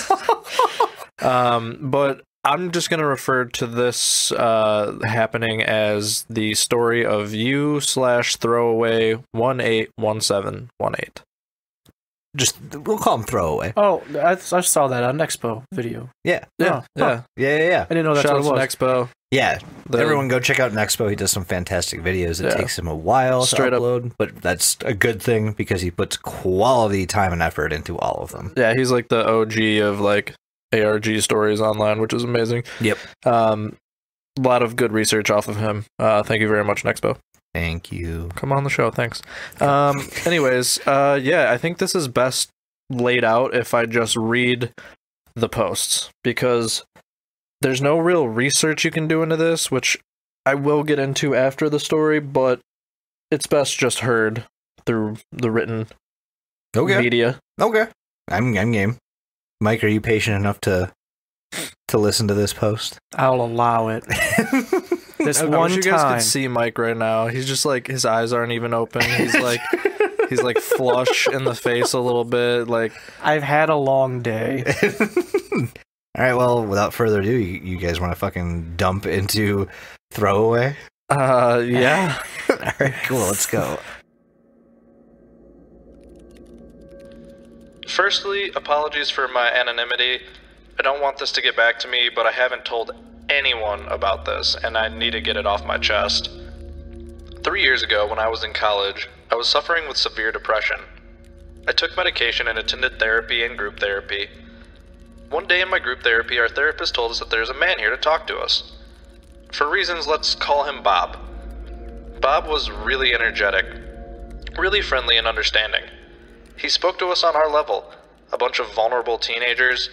But I'm just going to refer to this happening as the story of U/throwaway 181718. Just we'll call him throwaway. Oh, I saw that on Expo video. Yeah. Yeah, yeah. Yeah. I didn't know that's Shout what out it to was. Expo. Yeah. The- Everyone go check out Nexpo. He does some fantastic videos. It Yeah. takes him a while Straight to up. upload, but that's a good thing because he puts quality time and effort into all of them. Yeah, he's like the OG of like ARG stories online, which is amazing. Yep. A lot of good research off of him. Thank you very much, Nexpo. Thank you. Come on the show, thanks. Anyways, yeah, I think this is best laid out if I just read the posts, because there's no real research you can do into this, which I will get into after the story, but it's best just heard through the written media. Okay. I'm game. Mike, are you patient enough to listen to this post? I'll allow it. This I one wish you guys time. could see Mike right now. He's just like, his eyes aren't even open. He's like flush in the face a little bit. Like, I've had a long day. All right, well, without further ado, you guys want to fucking dump into throwaway? yeah. All right, cool, let's go. Firstly, apologies for my anonymity. I don't want this to get back to me, but I haven't told anyone about this, and I need to get it off my chest. 3 years ago, when I was in college, I was suffering with severe depression. I took medication and attended therapy and group therapy. One day in my group therapy, our therapist told us that there's a man here to talk to us. For reasons, let's call him Bob. Bob was really energetic, really friendly and understanding. He spoke to us on our level, a bunch of vulnerable teenagers.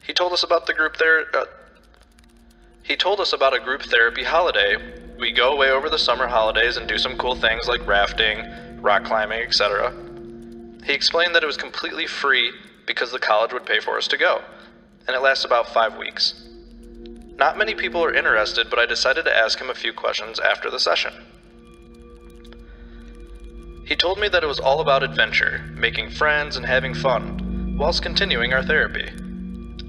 He told us about a group therapy holiday. We go away over the summer holidays and do some cool things like rafting, rock climbing, etc. He explained that it was completely free because the college would pay for us to go, and it lasts about 5 weeks. Not many people are interested, but I decided to ask him a few questions after the session. He told me that it was all about adventure, making friends and having fun, whilst continuing our therapy.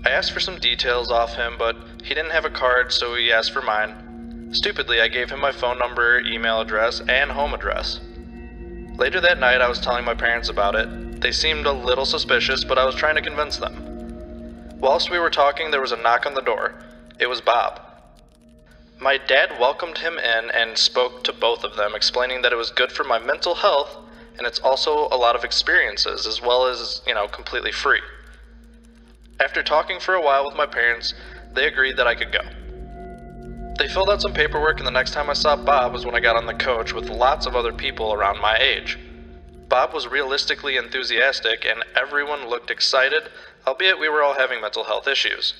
I asked for some details off him, but he didn't have a card, so he asked for mine. Stupidly, I gave him my phone number, email address, and home address. Later that night, I was telling my parents about it. They seemed a little suspicious, but I was trying to convince them. Whilst we were talking, there was a knock on the door. It was Bob. My dad welcomed him in and spoke to both of them, explaining that it was good for my mental health, and it's also a lot of experiences, as well as, completely free. After talking for a while with my parents, they agreed that I could go. They filled out some paperwork, and the next time I saw Bob was when I got on the coach with lots of other people around my age. Bob was realistically enthusiastic, and everyone looked excited, albeit we were all having mental health issues.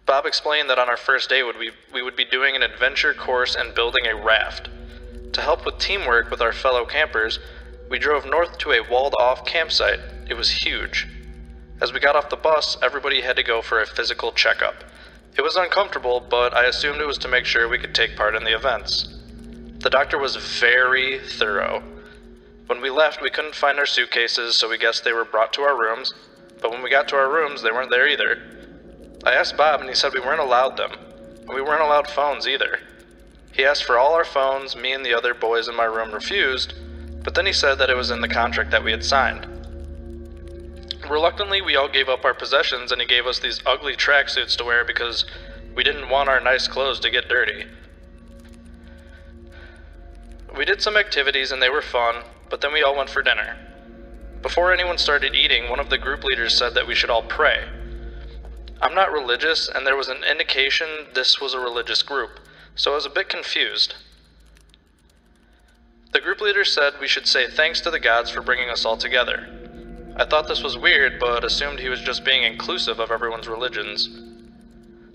Bob explained that on our first day we would be doing an adventure course and building a raft. To help with teamwork with our fellow campers, we drove north to a walled-off campsite. It was huge. As we got off the bus, everybody had to go for a physical checkup. It was uncomfortable, but I assumed it was to make sure we could take part in the events. The doctor was very thorough. When we left, we couldn't find our suitcases, so we guessed they were brought to our rooms, but when we got to our rooms, they weren't there either. I asked Bob, and he said we weren't allowed them, and we weren't allowed phones either. He asked for all our phones, me and the other boys in my room refused, but then he said that it was in the contract that we had signed. Reluctantly, we all gave up our possessions, and he gave us these ugly tracksuits to wear because we didn't want our nice clothes to get dirty. We did some activities, and they were fun, but then we all went for dinner. Before anyone started eating, one of the group leaders said that we should all pray. I'm not religious, and there was an indication this was a religious group, so I was a bit confused. The group leader said we should say thanks to the gods for bringing us all together. I thought this was weird, but assumed he was just being inclusive of everyone's religions.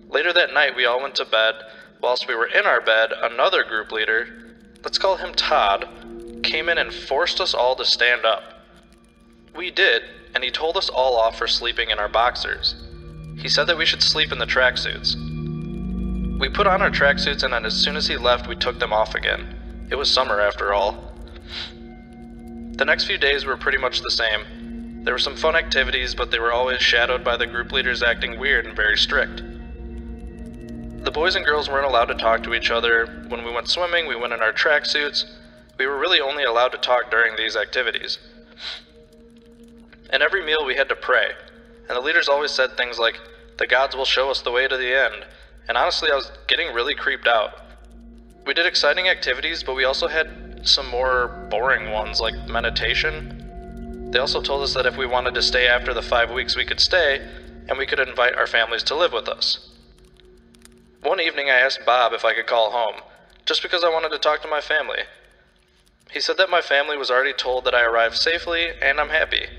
Later that night, we all went to bed. Whilst we were in our bed, another group leader, let's call him Todd, came in and forced us all to stand up. We did, and he told us all off for sleeping in our boxers. He said that we should sleep in the tracksuits. We put on our tracksuits, and then as soon as he left, we took them off again. It was summer after all. The next few days were pretty much the same. There were some fun activities, but they were always shadowed by the group leaders acting weird and very strict. The boys and girls weren't allowed to talk to each other. When we went swimming, we went in our tracksuits. We were really only allowed to talk during these activities. And every meal we had to pray, and the leaders always said things like, "The gods will show us the way to the end," and honestly I was getting really creeped out. We did exciting activities, but we also had some more boring ones like meditation. They also told us that if we wanted to stay after the 5 weeks we could stay, and we could invite our families to live with us. One evening I asked Bob if I could call home, just because I wanted to talk to my family. He said that my family was already told that I arrived safely, and I'm happy.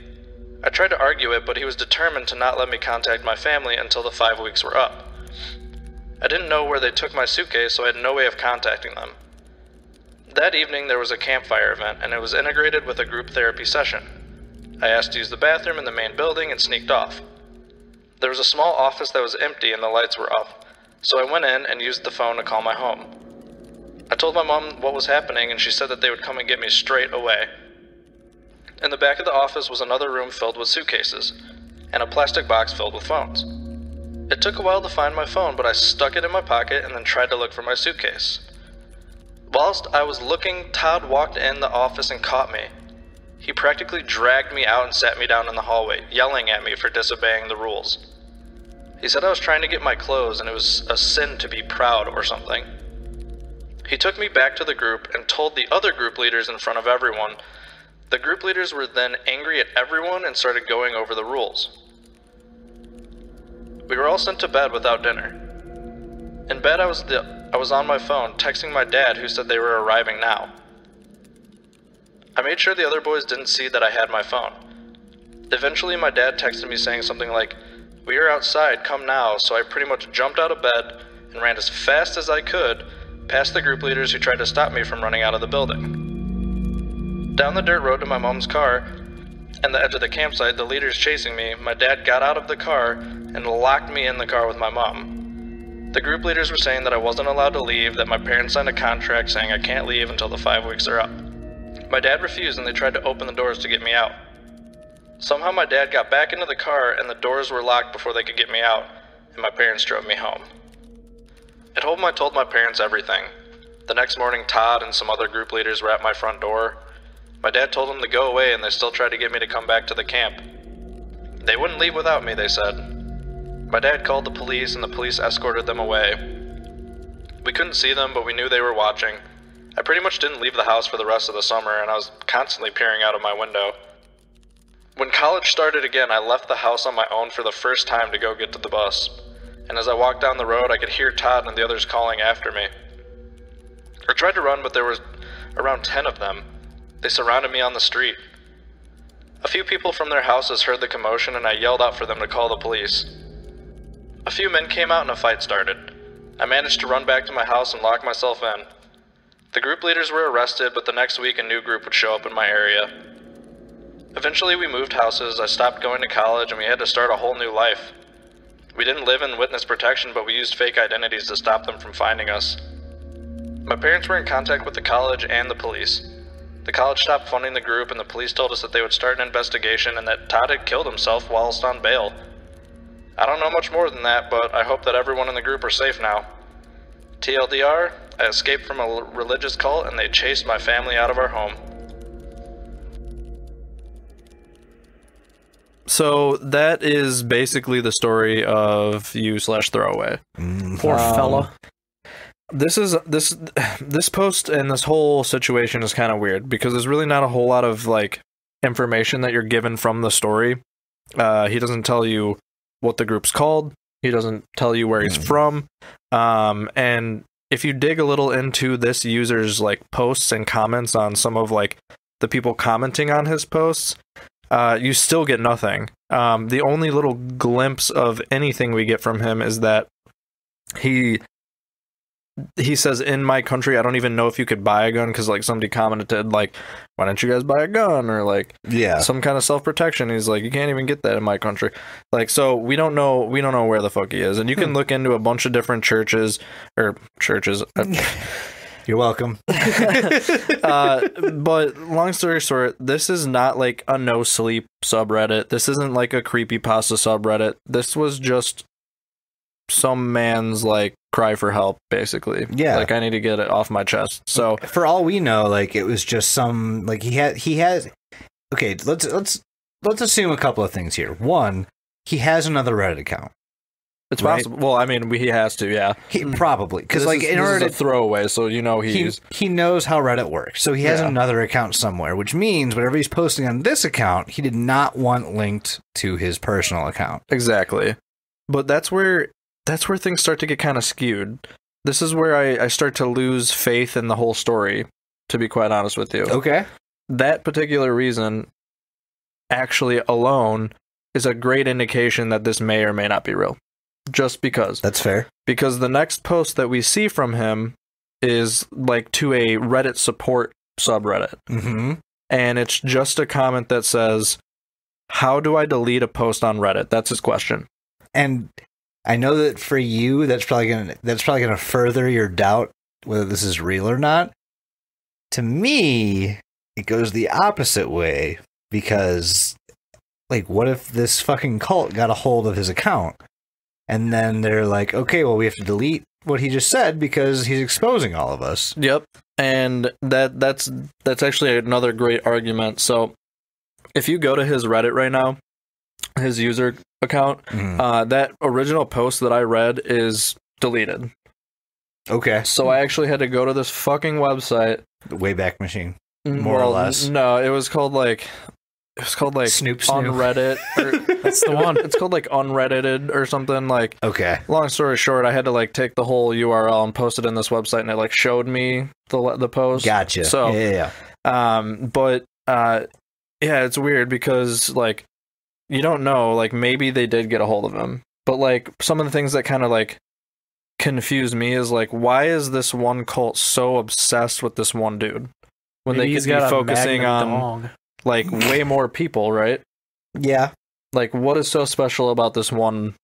I tried to argue it, but he was determined to not let me contact my family until the 5 weeks were up. I didn't know where they took my suitcase, so I had no way of contacting them. That evening there was a campfire event, and it was integrated with a group therapy session. I asked to use the bathroom in the main building and sneaked off. There was a small office that was empty and the lights were off, so I went in and used the phone to call my home. I told my mom what was happening, and she said that they would come and get me straight away. In the back of the office was another room filled with suitcases, and a plastic box filled with phones. It took a while to find my phone, but I stuck it in my pocket and then tried to look for my suitcase. Whilst I was looking, Todd walked in the office and caught me. He practically dragged me out and sat me down in the hallway, yelling at me for disobeying the rules. He said I was trying to get my clothes and it was a sin to be proud or something. He took me back to the group and told the other group leaders in front of everyone. The group leaders were then angry at everyone and started going over the rules. We were all sent to bed without dinner. In bed I was on my phone texting my dad, who said they were arriving now. I made sure the other boys didn't see that I had my phone. Eventually my dad texted me saying something like, "We are outside, come now," so I pretty much jumped out of bed and ran as fast as I could past the group leaders who tried to stop me from running out of the building. Down the dirt road to my mom's car and the edge of the campsite, the leaders chasing me, my dad got out of the car and locked me in the car with my mom. The group leaders were saying that I wasn't allowed to leave, that my parents signed a contract saying I can't leave until the 5 weeks are up. My dad refused and they tried to open the doors to get me out. Somehow my dad got back into the car and the doors were locked before they could get me out, and my parents drove me home. At home I told my parents everything. The next morning Todd and some other group leaders were at my front door. My dad told them to go away and they still tried to get me to come back to the camp. They wouldn't leave without me, they said. My dad called the police and the police escorted them away. We couldn't see them, but we knew they were watching. I pretty much didn't leave the house for the rest of the summer, and I was constantly peering out of my window. When college started again, I left the house on my own for the first time to go get to the bus. And as I walked down the road, I could hear Todd and the others calling after me. I tried to run, but there was around 10 of them. They surrounded me on the street. A few people from their houses heard the commotion, and I yelled out for them to call the police. A few men came out and a fight started. I managed to run back to my house and lock myself in. The group leaders were arrested, but the next week a new group would show up in my area. Eventually we moved houses, I stopped going to college, and we had to start a whole new life. We didn't live in witness protection, but we used fake identities to stop them from finding us. My parents were in contact with the college and the police. The college stopped funding the group, and the police told us that they would start an investigation and that Todd had killed himself whilst on bail. I don't know much more than that, but I hope that everyone in the group are safe now. TLDR, I escaped from a religious cult and they chased my family out of our home. So that is basically the story of you/Throwaway. Poor fella. This post and this whole situation is kind of weird because there's really not a whole lot of like information that you're given from the story. He doesn't tell you what the group's called. He doesn't tell you where he's from. And if you dig a little into this user's like posts and comments on some of like the people commenting on his posts, you still get nothing. The only little glimpse of anything we get from him is that he says, in my country, I don't even know if you could buy a gun, because like somebody commented like, why don't you guys buy a gun, or like some kind of self-protection. He's like, you can't even get that in my country. Like, so we don't know where the fuck he is. And you can look into a bunch of different churches. You're welcome. But long story short, this is not like a no sleep subreddit. This isn't like a creepypasta subreddit. This was just some man's like cry for help, basically. Yeah, like I need to get it off my chest. So for all we know, like it was just some like he has. Okay, let's assume a couple of things here. One, he has another Reddit account. It's possible. Well, I mean, he has to, yeah. He probably, because like in order to throwaway, so you know he knows how Reddit works. So he has another account somewhere, which means whatever he's posting on this account, he did not want linked to his personal account. Exactly. But that's where things start to get kind of skewed. This is where I start to lose faith in the whole story, to be quite honest with you. Okay. That particular reason, actually alone, is a great indication that this may or may not be real. Just because. That's fair. Because the next post that we see from him is like to a Reddit support subreddit. Mm-hmm. And it's just a comment that says, how do I delete a post on Reddit? That's his question. And I know that for you, that's probably gonna further your doubt whether this is real or not. To me, it goes the opposite way, because like, what if this fucking cult got a hold of his account? And then they're like, okay, well, we have to delete what he just said because he's exposing all of us. Yep. And that's actually another great argument. So if you go to his Reddit right now, his user account, that original post that I read is deleted. Okay. So I actually had to go to this fucking website. The Wayback Machine, more or less. No, it was called like Snoop. Unreddit. That's the one. It's called like Unreddited or something. Like, okay. Long story short, I had to like take the whole URL and post it in this website, and it like showed me the post. Gotcha. So yeah. Yeah, it's weird because like you don't know, like maybe they did get a hold of him, but like some of the things that kind of like confuse me is like, why is this one cult so obsessed with this one dude when Maybe they could be focusing on dog. like way more people, right? Yeah. Like, what is so special about this one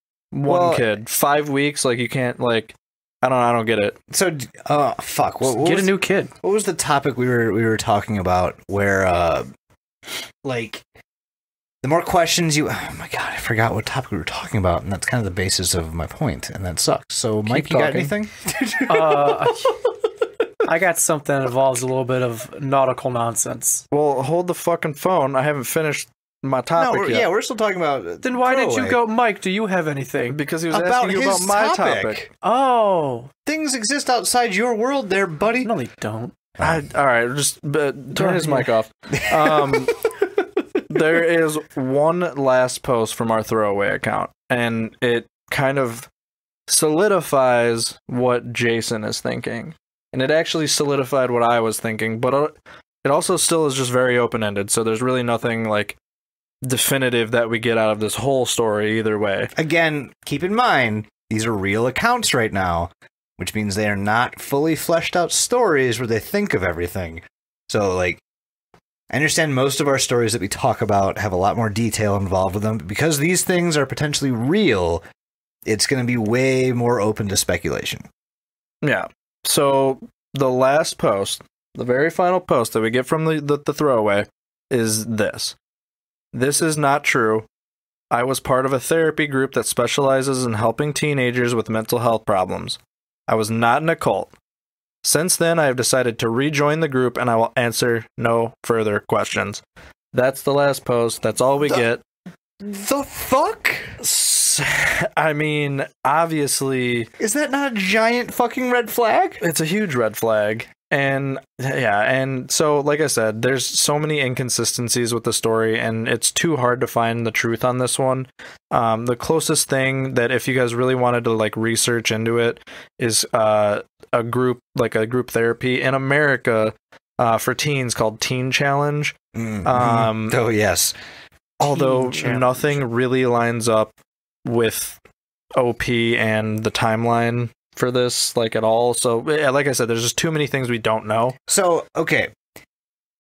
kid? 5 weeks, like you can't like. I don't get it. So, fuck. Get a new kid. What was the topic we were talking about? Where, like, the more questions you. Oh my god, I forgot what topic we were talking about, and that's kind of the basis of my point, and that sucks. So, Mike, you got anything? I got something that involves a little bit of nautical nonsense. Well, hold the fucking phone. I haven't finished my topic yet. Yeah, we're still talking about. Then why didn't you throwaway. go, Mike? Do you have anything? Because he was About asking you about his my topic. topic. Oh, Things exist outside your world, there, buddy. no, they don't. All right, just turn his mic off. There is one last post from our throwaway account, and it kind of solidifies what Jason is thinking. And it actually solidified what I was thinking, but it also still is just very open-ended, so there's really nothing, like, definitive that we get out of this whole story either way. Again, keep in mind, these are real accounts right now, which means they are not fully fleshed out stories where they think of everything. So, like, I understand most of our stories that we talk about have a lot more detail involved with them, but because these things are potentially real, it's going to be way more open to speculation. Yeah. So the last post, the very final post that we get from the throwaway is this. This is not true. I was part of a therapy group that specializes in helping teenagers with mental health problems. I was not in a cult. Since then, I have decided to rejoin the group and I will answer no further questions. That's the last post. That's all we get. The fuck? I mean, obviously... Is that not a giant fucking red flag? It's a huge red flag. And yeah, and so, like I said, there's so many inconsistencies with the story, and it's too hard to find the truth on this one. The closest thing that if you guys really wanted to like research into it is a group therapy in America for teens called Teen Challenge. Oh, yes. Although Challenge. nothing really lines up with OP and the timeline for this, like, at all. So, like I said, there's just too many things we don't know. So, okay.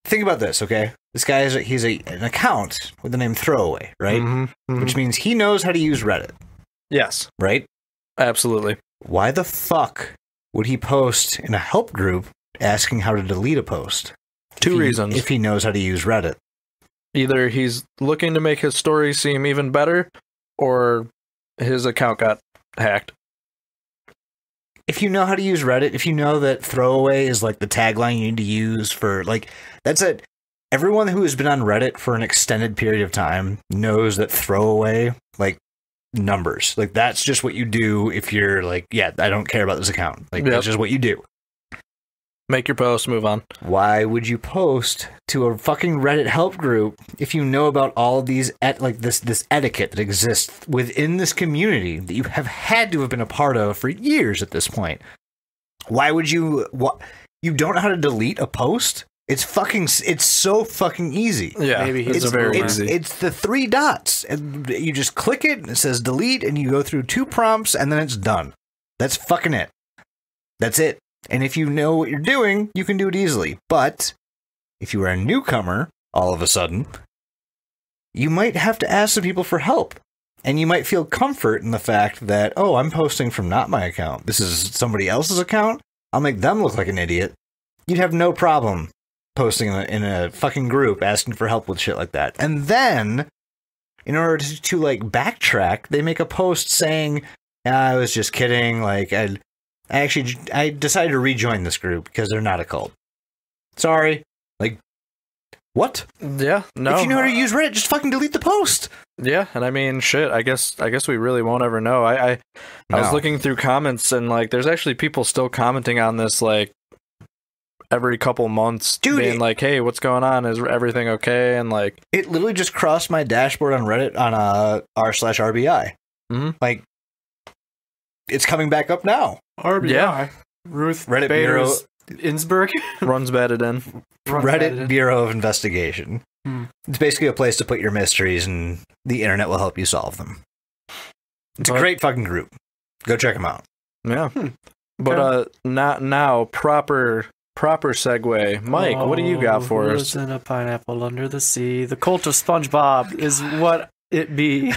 Think about this, okay? This guy he's an account with the name Throwaway, right? Mm-hmm. Which means he knows how to use Reddit, Yes, right? absolutely. Why the fuck would he post in a help group asking how to delete a post? Two reasons. If he knows how to use Reddit. Either he's looking to make his story seem even better, or his account got hacked. If you know how to use Reddit, if you know that throwaway is like the tagline you need to use for, like, that's it. Everyone who has been on Reddit for an extended period of time knows that throwaway, like, numbers. Like, that's just what you do if you're like, yeah, I don't care about this account. Like, Yep. That's just what you do. Make your post, move on. Why would you post to a fucking Reddit help group if you know about all of these, this etiquette that exists within this community that you have had to have been a part of for years at this point? Why would you? You don't know how to delete a post? It's so fucking easy. Yeah, Maybe it's very easy. It's the 3 dots, and you just click it, and it says delete, and you go through 2 prompts, and then it's done. That's fucking it. That's it. And if you know what you're doing, you can do it easily. But if you are a newcomer, all of a sudden, you might have to ask some people for help. And you might feel comfort in the fact that, oh, I'm posting from not my account. This is somebody else's account. I'll make them look like an idiot. You'd have no problem posting in a fucking group asking for help with shit like that. And then, in order to like backtrack, they make a post saying, I was just kidding, like, I decided to rejoin this group because they're not a cult. Sorry. Like, what? Yeah, no. If you know how to use Reddit, just fucking delete the post. Yeah, and I mean, shit, I guess we really won't ever know. I was No. looking through comments, and, like, there's actually people still commenting on this, like, every couple months, Dude, being like, hey, what's going on? Is everything okay? And, like... It literally just crossed my dashboard on Reddit on r/RBI. Mm-hmm. Like, it's coming back up now. RBI. Yeah. Ruth Reddit Bader's Innsbruck. Runs batted in. Reddit Bureau of Investigation. Hmm. It's basically a place to put your mysteries, and the internet will help you solve them. It's a But- great fucking group. Go check them out. Yeah. But not now, proper segue. Mike, what do you got for Who us? lives in a pineapple under the sea. The Cult of Spongebob is what it be.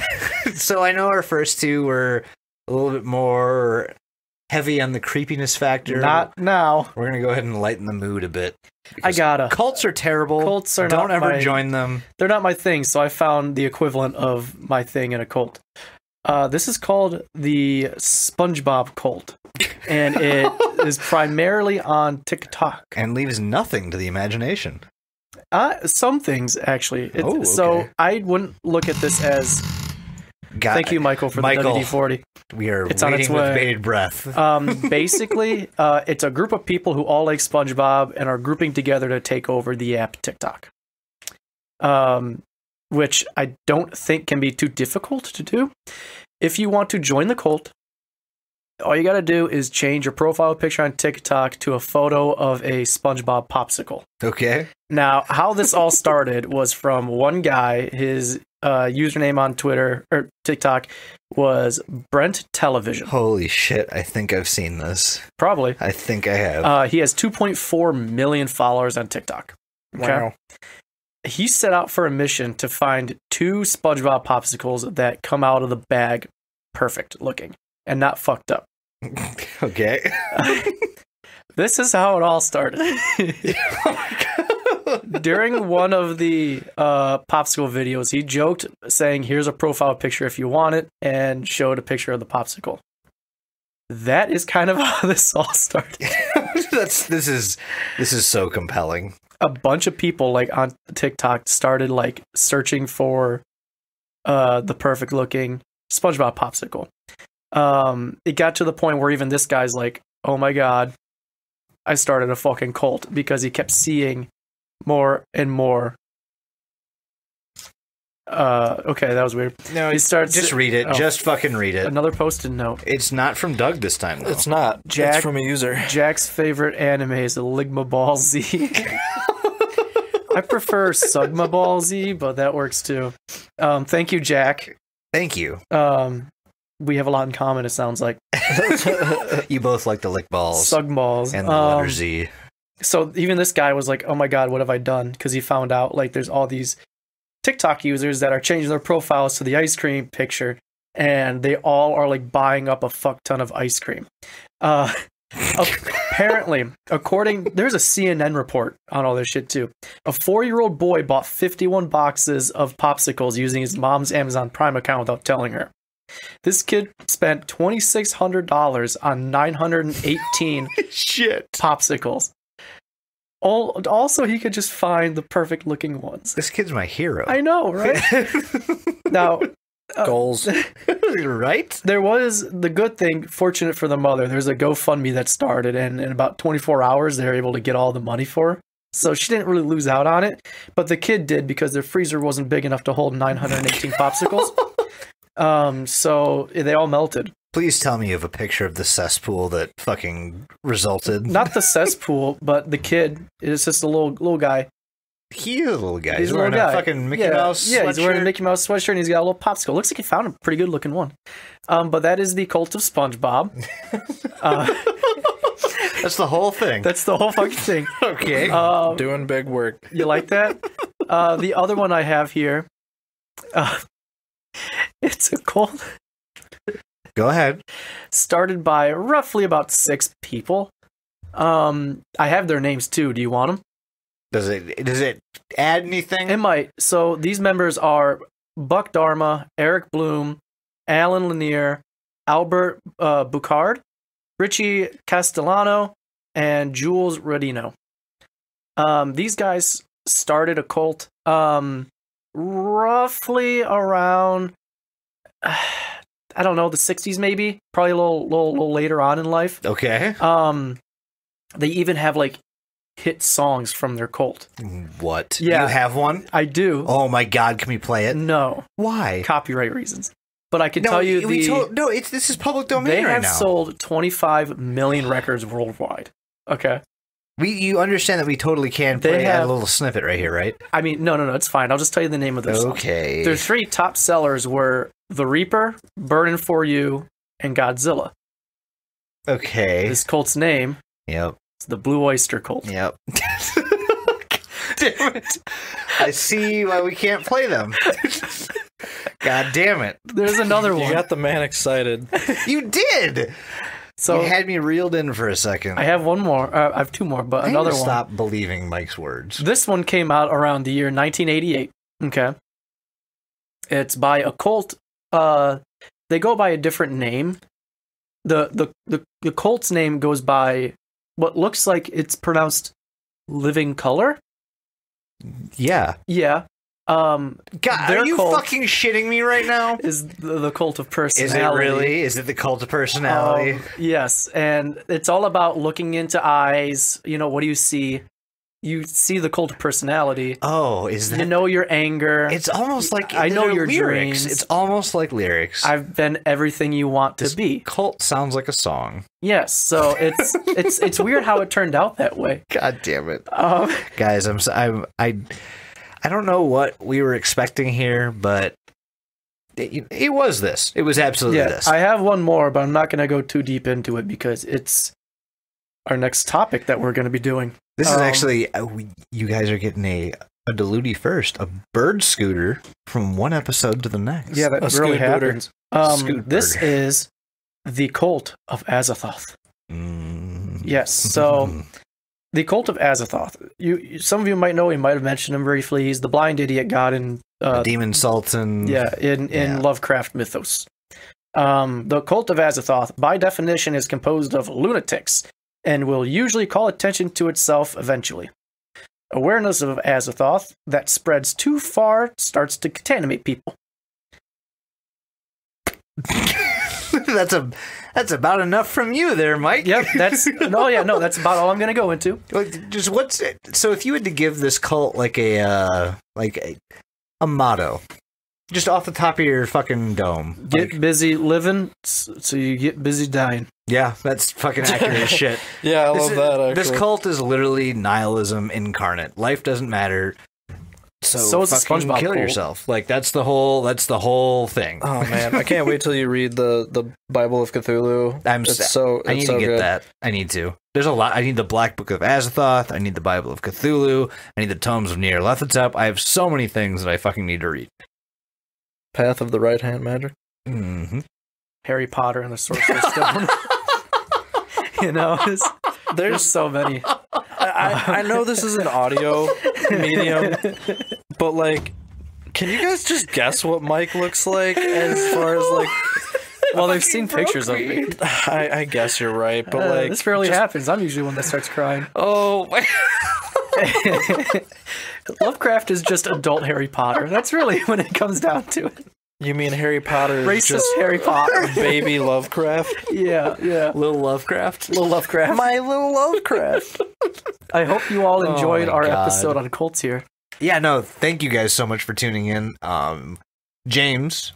So I know our first 2 were a little bit more heavy on the creepiness factor. Not now. We're gonna go ahead and lighten the mood a bit. I gotta. Cults are terrible. Cults are Don't not ever my- join them. They're not my thing, so I found the equivalent of my thing in a cult. This is called the Spongebob Cult, and it is primarily on TikTok. And leaves nothing to the imagination. Some things, actually. Oh, okay. So I wouldn't look at this as... Thank you, Michael, for the WD-40. We are It's on its waiting with way. bated breath. Basically, it's a group of people who all like SpongeBob and are grouping together to take over the app TikTok. Which I don't think can be too difficult to do. If you want to join the cult, all you got to do is change your profile picture on TikTok to a photo of a SpongeBob popsicle. Okay. Now, how this all started was from one guy. His username on Twitter or TikTok was Brent Television. Holy shit, I think I've seen this. Probably. I think I have. He has 2.4 million followers on TikTok. Okay? Wow. He set out for a mission to find 2 SpongeBob popsicles that come out of the bag perfect looking and not fucked up. Okay. This is how it all started. During one of the popsicle videos, he joked saying, "Here's a profile picture if you want it," and showed a picture of the popsicle. That is kind of how this all started. This is so compelling. A bunch of people like on TikTok started like searching for the perfect looking SpongeBob popsicle. It got to the point where even this guy's like, "Oh my god, I started a fucking cult," because he kept seeing more and more. Okay, that was weird. No, He starts just read it. oh, Just fucking read it. Another post-it note. It's not from Doug this time, though. It's not. Jack- It's from a user. Jack's favorite anime is Ligma Ball Z. I prefer Sugma Ball Z, but that works too. Thank you, Jack. Thank you. We have a lot in common, it sounds like. You both like the lick balls Sug balls. and the letter Z. So even this guy was like, "Oh my god, what have I done?" Because he found out like there's all these TikTok users that are changing their profiles to the ice cream picture, and they all are like buying up a fuck ton of ice cream. Apparently, there's a CNN report on all this shit too. A 4-year-old boy bought 51 boxes of popsicles using his mom's Amazon Prime account without telling her. This kid spent $2,600 on 918 Shit. popsicles. Also, he could just find the perfect looking ones. This kid's my hero. I know, right? Now, Goals. Right? there was the good thing, fortunate for the mother, there's a GoFundMe that started, and in about 24 hours, they were able to get all the money for her. So she didn't really lose out on it, but the kid did because their freezer wasn't big enough to hold 918 popsicles. So they all melted. Please tell me you have a picture of the cesspool that fucking resulted. Not the cesspool, but the kid is just a little guy. He is a little guy. He's a wearing little guy. a fucking Mickey Mouse Yeah, he's wearing a sweatshirt. Mickey Mouse sweatshirt and he's got a little popsicle. Looks like he found a pretty good looking one. But that is the Cult of SpongeBob. That's the whole thing. That's the whole fucking thing. Okay. Doing big work. You like that? The other one I have here, it's a cult Go ahead. started by roughly about 6 people. I have their names too. Do you want them? Does it add anything? It might. So these members are Buck Dharma, Eric Bloom, Alan Lanier, Albert Bucard, Richie Castellano, and Jules Rodino. These guys started a cult roughly around, I don't know, the 60s maybe, probably a little later on in life. Okay. They even have like hit songs from their cult. What? Yeah. You have one? I do. Oh my god, can we play it? No, Why? copyright reasons. But I can tell you this is public domain they right have now. sold 25 million records worldwide. Okay. You understand that we totally can They play add a have- little snippet right here, right? I mean, no, it's fine. I'll just tell you the name of their songs. Okay. Their 3 top sellers were The Reaper, Burnin' For You, and Godzilla. Okay. This cult's name Yep. is the Blue Oyster Cult. Yep. Damn it. I see why we can't play them. God damn it. There's another You one. got the man excited. You did! So you had me reeled in for a second. I have one more. I have 2 more, but I need another to one. stop believing Mike's words. This one came out around the year 1988. Okay. It's by a cult. They go by a different name. The cult's name goes by what looks like it's pronounced Living Color. Yeah. Yeah. God, Their are you cult fucking shitting me right now? is the cult of Is personality. it really? Is it the cult of personality? Yes, and it's all about looking into eyes. You know, what do you see? You see the cult of personality. Oh, is that? You know your anger. It's almost like I know they're your lyrics. dreams. It's almost like lyrics. I've been everything you want to This be. cult sounds like a song. Yes, so it's weird how it turned out that way. God damn it, Um, guys! I don't know what we were expecting here, but it was this. It was absolutely yeah, this. I have one more, but I'm not going to go too deep into it because it's our next topic that we're going to be doing. This is actually you guys are getting a Diluti first, a bird scooter from one episode to the next. Yeah, that A really scoot happens. Scoot This burger. is the Cult of Azathoth. Mm. Yes, so the Cult of Azathoth. Some of you might know. We might have mentioned him briefly. He's the blind idiot god in Demon Sultan. in Lovecraft mythos. The Cult of Azathoth, by definition, is composed of lunatics and will usually call attention to itself eventually. Awareness of Azathoth that spreads too far starts to contaminate people. That's about enough from you there, Mike. Yep, that's that's about all I'm going to go into. Like, just what's it? So if you had to give this cult like a motto, just off the top of your fucking dome, Get busy living, so you get busy dying. yeah, that's fucking accurate as shit. Yeah, I love that, actually. This cult is literally nihilism incarnate. Life doesn't matter. So is the fucking SpongeBob kill cult. yourself. Like that's the whole thing. Oh man, I can't wait till you read the Bible of Cthulhu. I need It's to so get good. that. I need to. There's a lot. I need the Black Book of Azathoth. I need the Bible of Cthulhu. I need the Tomes of Nyarlathotep. I have so many things that I fucking need to read. Path of the Right Hand Magic. Mm-hmm. Harry Potter and the Sorcerer's Stone. You know, there's so many. I know this is an audio medium, but like, can you guys just guess what Mike looks like as far as like? Well, they've seen pictures of me. I guess you're right, but like, This rarely happens. I'm usually one that starts crying. Oh, Lovecraft is just adult Harry Potter. That's really when it comes down to it. you mean Harry Potter is Racist just Harry Potter. baby Lovecraft? Yeah. Little Lovecraft. Little Lovecraft. My little Lovecraft. I hope you all enjoyed my our God. episode on cults here. Yeah, no, thank you guys so much for tuning in. James,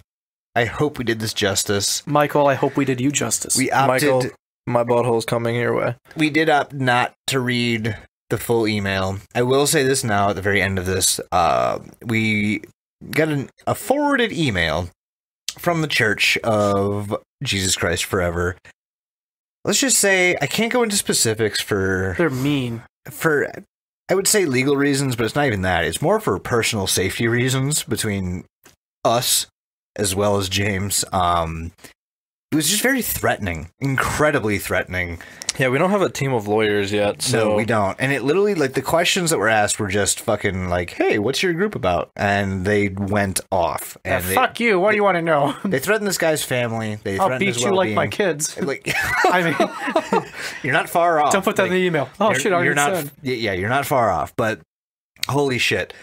I hope we did this justice. Michael, I hope we did you justice. We opted. Michael, my butthole's coming your way. We did opt not to read the full email. I will say this now at the very end of this. We got a forwarded email from the Church of Jesus Christ Forever. Let's just say I can't go into specifics for They're mean. I would say legal reasons, but it's not even that. It's more for personal safety reasons between us as well as James. It was just very threatening, incredibly threatening. Yeah, we don't have a team of lawyers yet, so No, we don't. And it literally, like, the questions that were asked were just fucking like, hey, what's your group about? And they went off. And Fuck you. What do you want to know? they threatened this guy's family. They I'll threatened beat his you like well-being. my kids. Like, I mean, you're not far off. don't put that in the email. Oh, shit, I you're not. said. Yeah, you're not far off. But holy shit,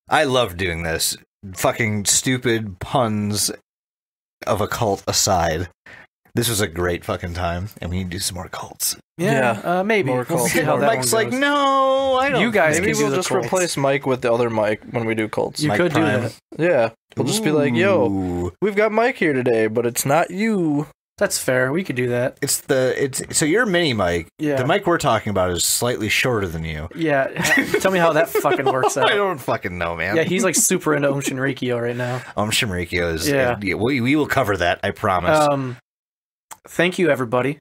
I love doing this. Fucking stupid puns of a cult aside, this was a great fucking time, and we need to do some more cults. Yeah, maybe. More We'll cults, see how more that Mike's one like, goes. no, I don't. You guys maybe can do we'll the just cults. replace Mike with the other Mike when we do cults. You Mike could Prime. do that. Yeah, we'll just be like, yo, Ooh. we've got Mike here today, but it's not you. That's fair. We could do that. So you're mini Mike. Yeah. The Mike we're talking about is slightly shorter than you. Yeah. Tell me how that fucking works out. I don't fucking know, man. Yeah, he's like super into Om Shinrikyo right now. Shinrikyo is. Yeah. We will cover that. I promise. Thank you, everybody,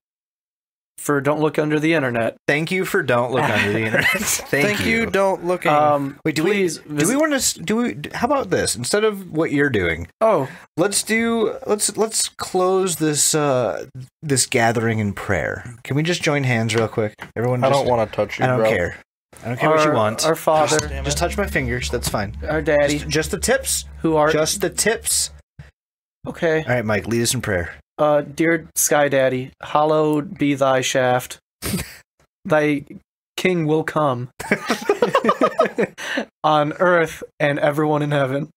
for Don't Look Under the Internet. Thank you for don't look under the internet. Thank you. Don't look. Wait, please do we want to do we? How about this? Instead of what you're doing, Oh, let's close this this gathering in prayer. Can we just join hands real quick? Everyone, I just, don't want to touch you. I don't bro. care. I don't care what you want. Our Father, Just touch my fingers. That's fine. our Daddy, Just the tips. who art Just the tips. okay. All right, Mike, lead us in prayer. Dear Sky Daddy, hallowed be thy shaft. Thy king will come. on earth and everyone in heaven.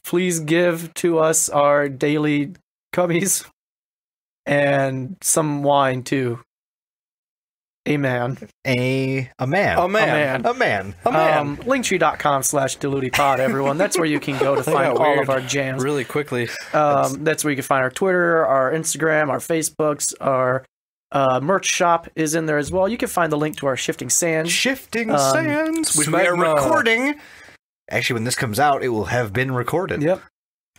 Please give to us our daily cubbies and some wine too. Amen. A man. Linktree.com/DilutiPod, everyone. That's where you can go to find all of our jams. Really quickly. That's where you can find our Twitter, our Instagram, our Facebooks, our merch shop is in there as well. You can find the link to our Shifting Sands. Which we are recording. Actually, when this comes out, it will have been recorded. Yep.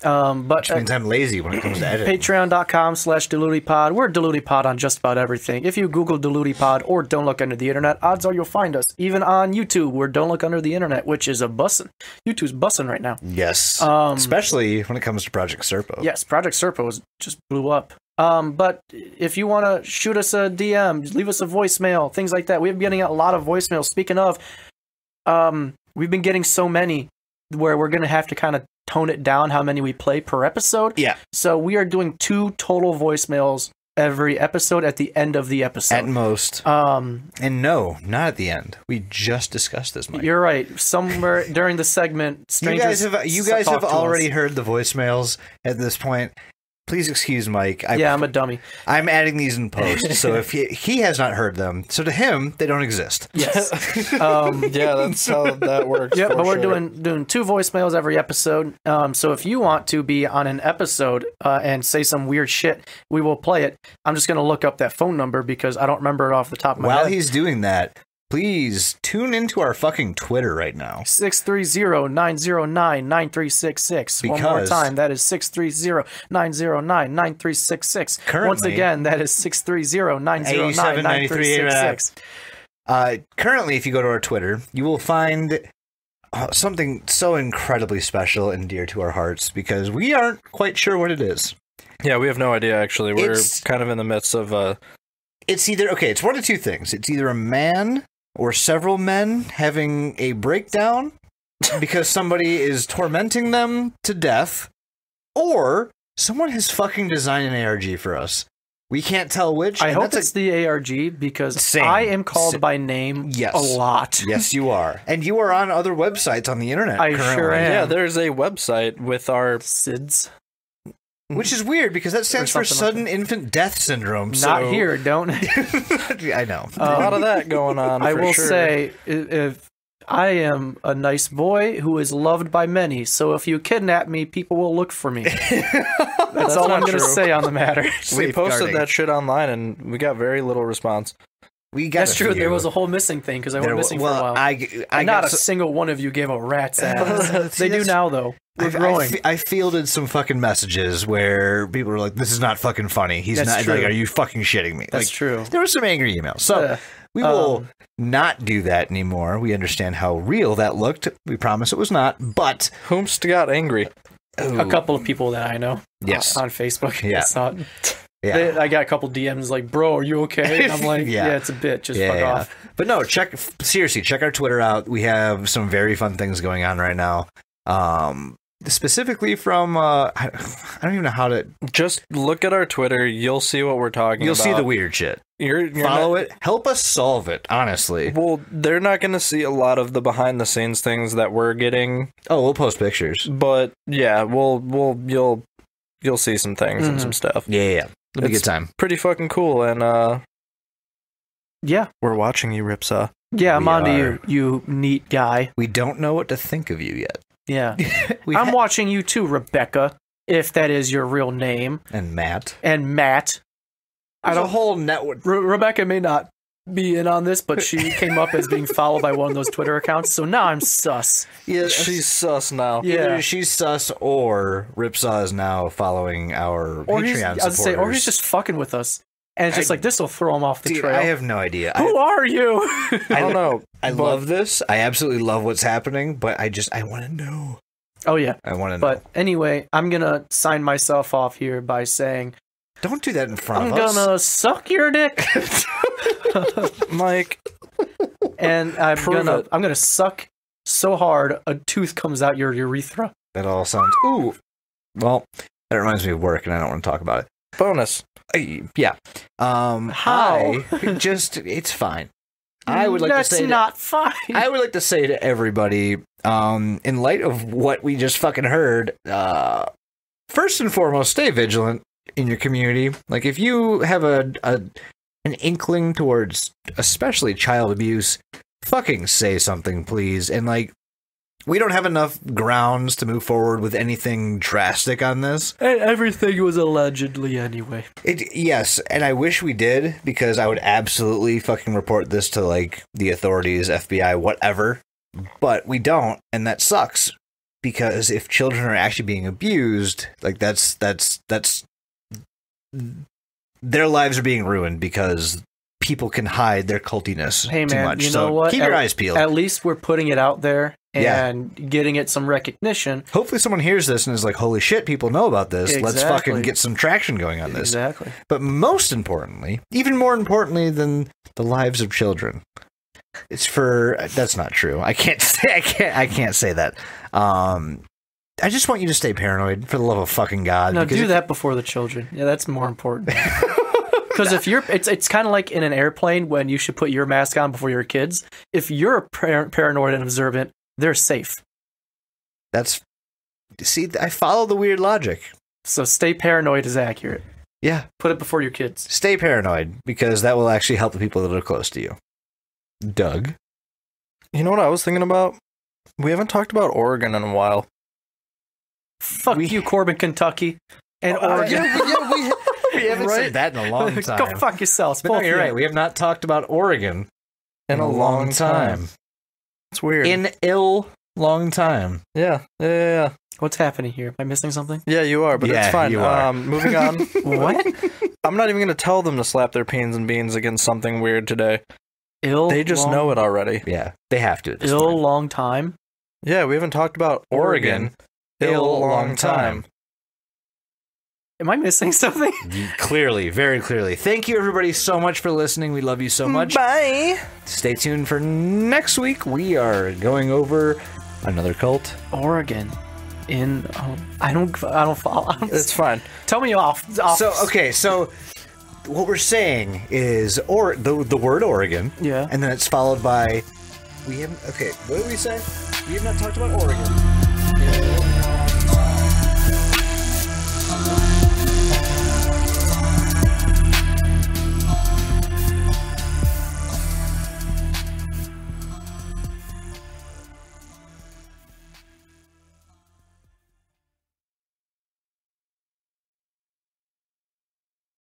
Which means I'm lazy when it comes to editing. Patreon.com/DilutiPod. We're DilutiPod on just about everything. If you Google DilutiPod or Don't Look Under the Internet, odds are you'll find us. Even on YouTube, we're Don't Look Under the Internet, which is a bussin'. YouTube's bussin' right now. Yes. Especially when it comes to Project Serpo. Yes, Project Serpo just blew up. But if you want to shoot us a DM, leave us a voicemail, things like that. We've been getting a lot of voicemails. Speaking of, we've been getting so many where we're going to have to kind of tone it down how many we play per episode. Yeah. So we are doing 2 total voicemails every episode at the end of the episode. At most. And no, not at the end. We just discussed this, Mike. You're right. Somewhere during the segment, strangers you guys have already heard the voicemails at this point. Please excuse Mike. I'm a dummy. I'm adding these in post, so if he has not heard them, so to him, they don't exist. Yes. Yeah, that's how that works. Yeah, but we're doing 2 voicemails every episode. So if you want to be on an episode and say some weird shit, we will play it. I'm just going to look up that phone number because I don't remember it off the top of my head. While he's doing that, please tune into our fucking Twitter right now. 630-909-9366. One more time, that is 630-909-9366. Once again, that is 630-909-9366. Currently, if you go to our Twitter, you will find something so incredibly special and dear to our hearts because we aren't quite sure what it is. Yeah, we have no idea, actually. We're kind of in the midst of... It's it's one of 2 things. It's either a man or several men having a breakdown because somebody is tormenting them to death, or someone has fucking designed an ARG for us. We can't tell which. I hope it's the ARG because I am called by name a lot. Yes, you are. And you are on other websites on the internet I currently. sure am. Yeah, there's a website with our... SIDS. Which is weird because that stands for Sudden Infant Death Syndrome. Not here, don't. I know. A lot of that going on. I will say, if I am a nice boy who is loved by many, so if you kidnap me, people will look for me. That's all I'm going to say on the matter. We posted that shit online and we got very little response. That's true. There was a whole missing thing because I went missing for a while. Not a single one of you gave a rat's ass. They do now, though. We're growing. I fielded some fucking messages where people were like, "This is not fucking funny." He's That's not true. like, "Are you fucking shitting me?" That's true. There were some angry emails, so we will not do that anymore. We understand how real that looked. We promise it was not. But whomst got angry? A couple of people that I know. Yes, on Facebook. Yeah. Yeah. I got a couple DMs like, "Bro, are you okay?" And I'm like, yeah, it's a bit. Just fuck off. But no, check our Twitter out. We have some very fun things going on right now. Specifically from, I don't even know how to... Just look at our Twitter. You'll see what we're talking about. You'll see the weird shit. Follow it. Help us solve it, honestly. Well, they're not going to see a lot of the behind-the-scenes things that we're getting. Oh, we'll post pictures. But, yeah, you'll see some things and some stuff. Yeah. It'll be a good time. Pretty fucking cool, and, yeah. We're watching you, Ripsaw. Yeah, I'm on to you neat guy. We don't know what to think of you yet. Yeah. I'm watching you too, Rebecca, if that is your real name. And Matt. There's a whole network. Rebecca may not be in on this, but she came up as being followed by one of those Twitter accounts, so now I'm sus. Yeah, she's sus now. Yeah. Either she's sus or Ripsaw is now following our Patreon supporters. Or he's just fucking with us. And it's just like, this will throw him off the trail. I have no idea. Who are you? I don't know. I love this. I absolutely love what's happening, but I want to know. Oh, yeah. I want to know. But anyway, I'm going to sign myself off here by saying... Don't do that in front of us. I'm going to suck your dick. Mike. And I'm going to suck so hard a tooth comes out your urethra. That all sounds... Ooh. Well, that reminds me of work, and I don't want to talk about it. Bonus. Yeah. How? Hi. It's fine. I would like That's to say not fine. I would like to say to everybody, in light of what we just fucking heard, first and foremost, stay vigilant in your community. Like, if you have an inkling towards especially child abuse, fucking say something, please. And, like, we don't have enough grounds to move forward with anything drastic on this. And everything was allegedly anyway. Yes, and I wish we did, because I would absolutely fucking report this to, like, the authorities, FBI, whatever. But we don't, and that sucks. Because if children are actually being abused, like, that's their lives are being ruined because people can hide their cultiness Hey, too man, much. you So know what? keep your eyes peeled. At least we're putting it out there Yeah. and getting it some recognition. Hopefully someone hears this and is like, holy shit, people know about this. Let's Exactly. fucking get some traction going on this. Exactly. But most importantly, even more importantly than the lives of children, it's for, that's not true. I can't say that. I just want you to stay paranoid, for the love of fucking God. No, because do that before the children. Yeah, that's more important. Because if you're, it's kind of like in an airplane when you should put your mask on before your kids. If you're paranoid and observant, they're safe. See, I follow the weird logic. So stay paranoid is accurate. Yeah. Put it before your kids. Stay paranoid, because that will actually help the people that are close to you. Doug? You know what I was thinking about? We haven't talked about Oregon in a while. Fuck you, Corbin, Kentucky, and Oregon. We haven't said that in a long time. Go fuck yourselves. But no, Both you're of you. right. We have not talked about Oregon in a long time. It's weird. Long time. Yeah. What's happening here? Am I missing something? Yeah, you are, but Yeah, it's fine. you are. Moving on. What? I'm not even going to tell them to slap their peens and beans against something weird today. They just know it already. Yeah, they have to. At this Ill point. long time. Yeah, we haven't talked about Oregon. Ill long time. Am I missing something? Clearly, very clearly. Thank you, everybody, so much for listening. We love you so much. Bye. Stay tuned for next week. We are going over another cult. Oregon. I don't follow. It's fine. Tell me off. So what we're saying is the word Oregon. Yeah. And then it's followed by what did we say? We have not talked about Oregon.